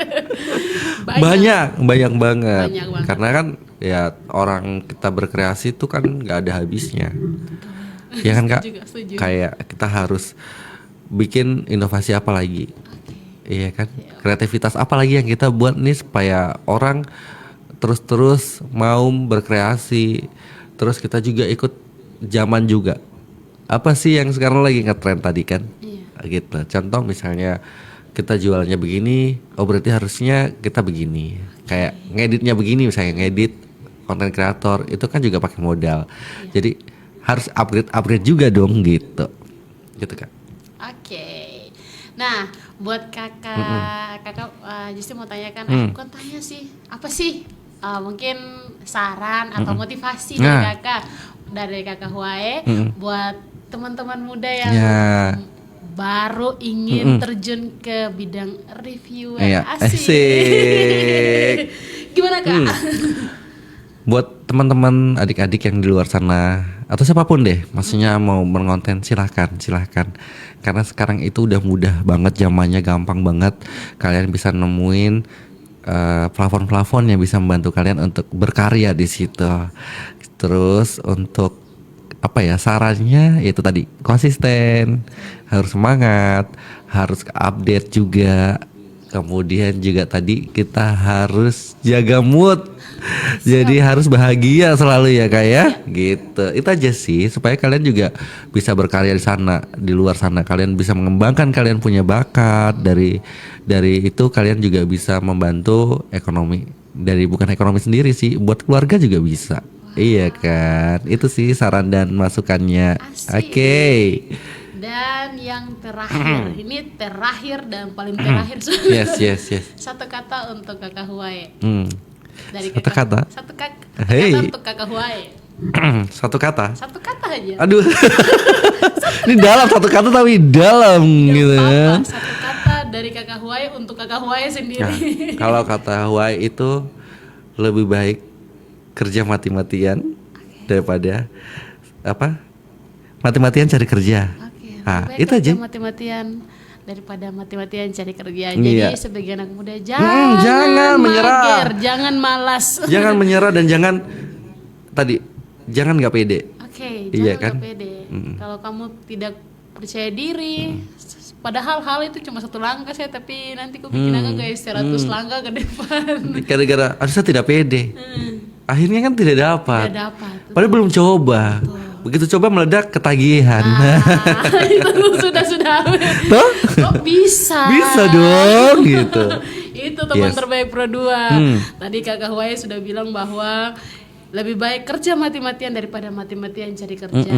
Speaker 6: Banyak banget.
Speaker 5: Banyak banget.
Speaker 6: Karena kan ya orang kita berkreasi itu kan nggak ada habisnya. Ya kan Kak?
Speaker 5: Setuju.
Speaker 6: Kayak kita harus bikin inovasi apa lagi? Iya kan? Kreativitas apa lagi yang kita buat nih supaya orang terus mau berkreasi. Terus kita juga ikut zaman juga. Apa sih yang sekarang lagi ngetren tadi kan? Gitu. Contoh misalnya kita jualannya begini, oh berarti harusnya kita begini. Kayak ngeditnya begini misalnya, ngedit konten kreator itu kan juga pakai modal. Jadi harus upgrade juga dong gitu. Gitu Kak.
Speaker 5: Oke. Nah, buat kakak justru mau tanyakan, bukan tanya sih, apa sih mungkin saran atau motivasi dari kakak Huai buat teman-teman muda yang baru ingin terjun ke bidang review. Asik. Gimana Kak?
Speaker 6: Buat teman-teman adik-adik yang di luar sana atau siapapun deh, maksudnya mau mengonten silahkan. Karena sekarang itu udah mudah banget, zamannya gampang banget. Kalian bisa nemuin plafon-plafon yang bisa membantu kalian untuk berkarya di situ. Terus untuk sarannya itu tadi konsisten, harus semangat, harus update juga. Kemudian juga tadi kita harus jaga mood. Jadi harus bahagia selalu ya Kak ya. Gitu. Itu aja sih supaya kalian juga bisa berkarya di sana, di luar sana. Kalian bisa mengembangkan, kalian punya bakat. Dari itu kalian juga bisa membantu ekonomi. Bukan ekonomi sendiri sih, buat keluarga juga bisa. Iya kan. Itu sih saran dan masukannya. Oke.
Speaker 5: Dan yang terakhir, ini terakhir dan paling terakhir.
Speaker 6: Yes.
Speaker 5: Satu kata untuk kakak Huai. Dari
Speaker 6: Satu kata?
Speaker 5: Satu kata untuk kakak Huai.
Speaker 6: Satu kata?
Speaker 5: Satu kata aja.
Speaker 6: Aduh. Ini dalam satu kata tapi dalam gitu.
Speaker 5: Satu kata dari kakak Huai untuk kakak Huai sendiri.
Speaker 6: Nah, kalau kata Huai itu lebih baik kerja mati-matian daripada mati-matian cari kerja. Itu aja.
Speaker 5: Mati-matian daripada mati-matian cari kerja. Jadi sebagai anak muda
Speaker 6: jangan menyerah,
Speaker 5: jangan malas,
Speaker 6: jangan menyerah dan jangan nggak pede.
Speaker 5: Oke,
Speaker 6: iya
Speaker 5: jangan
Speaker 6: kan?
Speaker 5: nggak pede. Kalau kamu tidak percaya diri. Padahal hal itu cuma 1 langkah saya, tapi nanti aku bikin agak guys 100 langkah ke depan.
Speaker 6: Gara-gara aduh saya tidak pede. Akhirnya kan tidak dapat.
Speaker 5: Tidak dapat.
Speaker 6: Padahal belum coba. Begitu coba meledak ketagihan.
Speaker 5: Itu sudah.
Speaker 6: Toh?
Speaker 5: Kok bisa?
Speaker 6: Bisa dong gitu.
Speaker 5: Itu teman
Speaker 6: Yes.
Speaker 5: terbaik Pro 2. Tadi Kakak Huai sudah bilang bahwa lebih baik kerja mati-matian daripada mati-matian cari kerja.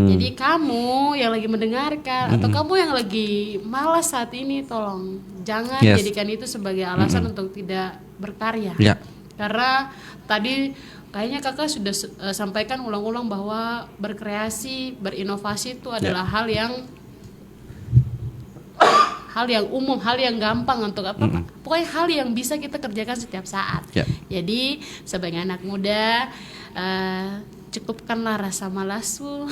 Speaker 5: Jadi kamu yang lagi mendengarkan atau kamu yang lagi malas saat ini, tolong jangan
Speaker 6: Yes.
Speaker 5: jadikan itu sebagai alasan untuk tidak berkarya.
Speaker 6: Ya.
Speaker 5: Karena tadi kayaknya kakak sudah sampaikan ulang-ulang bahwa berkreasi, berinovasi itu adalah hal yang umum, hal yang gampang untuk apa? Pokoknya hal yang bisa kita kerjakan setiap saat.
Speaker 6: Ya.
Speaker 5: Jadi sebagai anak muda, cukupkanlah rasa malasmu.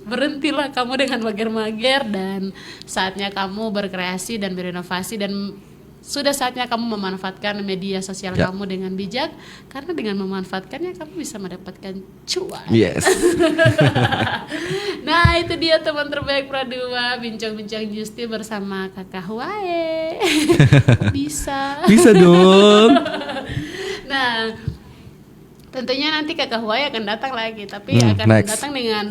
Speaker 5: Berhentilah kamu dengan mager-mager dan saatnya kamu berkreasi dan berinovasi, dan sudah saatnya kamu memanfaatkan media sosial kamu dengan bijak, karena dengan memanfaatkannya kamu bisa mendapatkan cuan.
Speaker 6: Yes.
Speaker 5: Nah, itu dia teman terbaik Pro 2, bincang-bincang Justi bersama Kakak Huae. Bisa.
Speaker 6: Bisa dong.
Speaker 5: Nah, tentunya nanti Kakak Huae akan datang lagi, tapi akan
Speaker 6: next.
Speaker 5: datang dengan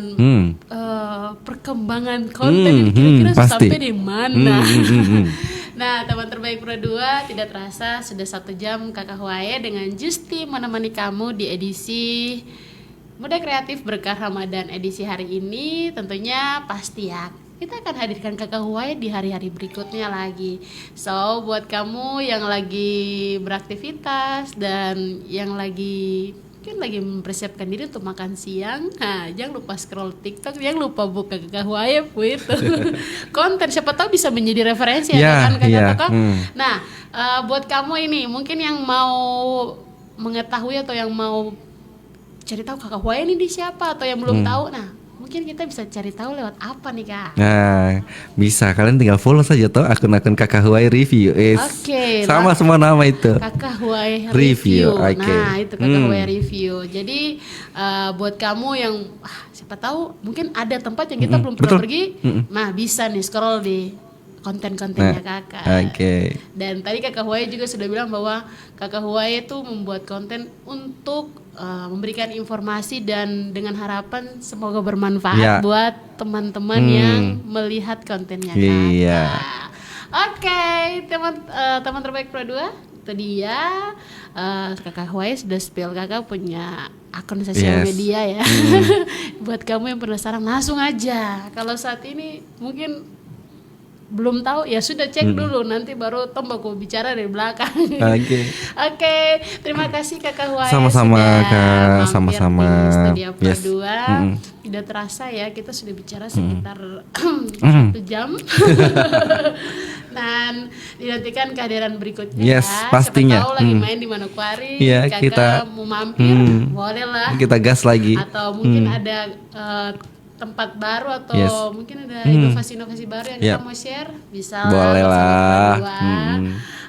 Speaker 5: perkembangan
Speaker 6: Hmm,
Speaker 5: konten ini kira-kira
Speaker 6: pasti.
Speaker 5: sampai di mana. Nah, teman terbaik Pro 2, tidak terasa sudah 1 jam Kakak Huae dengan Justi menemani kamu di edisi Muda Kreatif Berkah Ramadan edisi hari ini. Tentunya pasti ya, kita akan hadirkan Kakak Huae di hari-hari berikutnya lagi. So, buat kamu yang lagi beraktivitas dan yang lagi mungkin lagi mempersiapkan diri untuk makan siang, nah jangan lupa scroll TikTok, jangan lupa buka Kakak Huae itu konten, siapa tahu bisa menjadi referensi ya kan Kakak. Nah, buat kamu ini mungkin yang mau mengetahui atau yang mau cari tahu Kakak Huae ini di siapa, atau yang belum tahu, nah mungkin kita bisa cari tahu lewat apa nih Kak?
Speaker 6: Nah, bisa kalian tinggal follow saja toh akun-akun Kakak Huae Review.
Speaker 5: Oke,
Speaker 6: Sama semua nama itu.
Speaker 5: Kakak Huae
Speaker 6: Review,
Speaker 5: Review.
Speaker 6: oke.
Speaker 5: Nah, itu Kakak Huae Review. Jadi buat kamu yang siapa tahu mungkin ada tempat yang kita belum pernah
Speaker 6: betul.
Speaker 5: pergi, nah bisa nih scroll di konten-kontennya Kakak.
Speaker 6: Oke.
Speaker 5: Dan tadi Kakak Huae juga sudah bilang bahwa Kakak Huae itu membuat konten untuk memberikan informasi dan dengan harapan semoga bermanfaat
Speaker 6: Ya.
Speaker 5: buat teman-teman yang melihat kontennya Kakak.
Speaker 6: Iya.
Speaker 5: Oke, teman terbaik Pro 2, itu dia. Kakak Huae sudah spill Kakak punya akun sosial
Speaker 6: Yes.
Speaker 5: media ya. Buat kamu yang penasaran langsung aja. Kalau saat ini mungkin belum tahu ya sudah cek dulu, nanti baru aku bicara dari belakang.
Speaker 6: Oke.
Speaker 5: Oke, terima kasih Kakak Huae
Speaker 6: Sama-sama,
Speaker 5: sudah
Speaker 6: Kak.
Speaker 5: mampir
Speaker 6: Sama-sama.
Speaker 5: di Studio Pro
Speaker 6: Yes.
Speaker 5: 2. Tidak terasa ya kita sudah bicara sekitar 1 jam. Dan dinantikan kehadiran berikutnya
Speaker 6: Yes,
Speaker 5: ya.
Speaker 6: pastinya.
Speaker 5: Siapa tahu lagi main di Manokwari,
Speaker 6: Iya,
Speaker 5: Kakak
Speaker 6: kita-
Speaker 5: mau mampir, boleh lah.
Speaker 6: Kita gas lagi.
Speaker 5: Atau mungkin ada tempat baru atau
Speaker 6: Yes.
Speaker 5: mungkin ada inovasi-inovasi baru yang
Speaker 6: Yep.
Speaker 5: kita mau share, bisa
Speaker 6: Boleh
Speaker 5: bersama
Speaker 6: lah.
Speaker 5: Pro 2.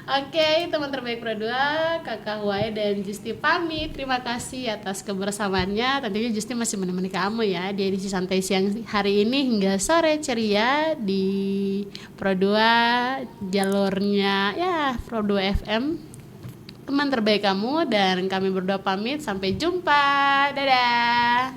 Speaker 5: Oke, teman terbaik Pro 2, Kakak Huae dan Justi pamit. Terima kasih atas kebersamaannya. Tentunya Justi masih menemani kamu ya di edisi santai siang hari ini hingga sore ceria di Pro 2, jalurnya ya Pro 2 FM. Teman terbaik kamu dan kami berdua pamit. Sampai jumpa. Dadah.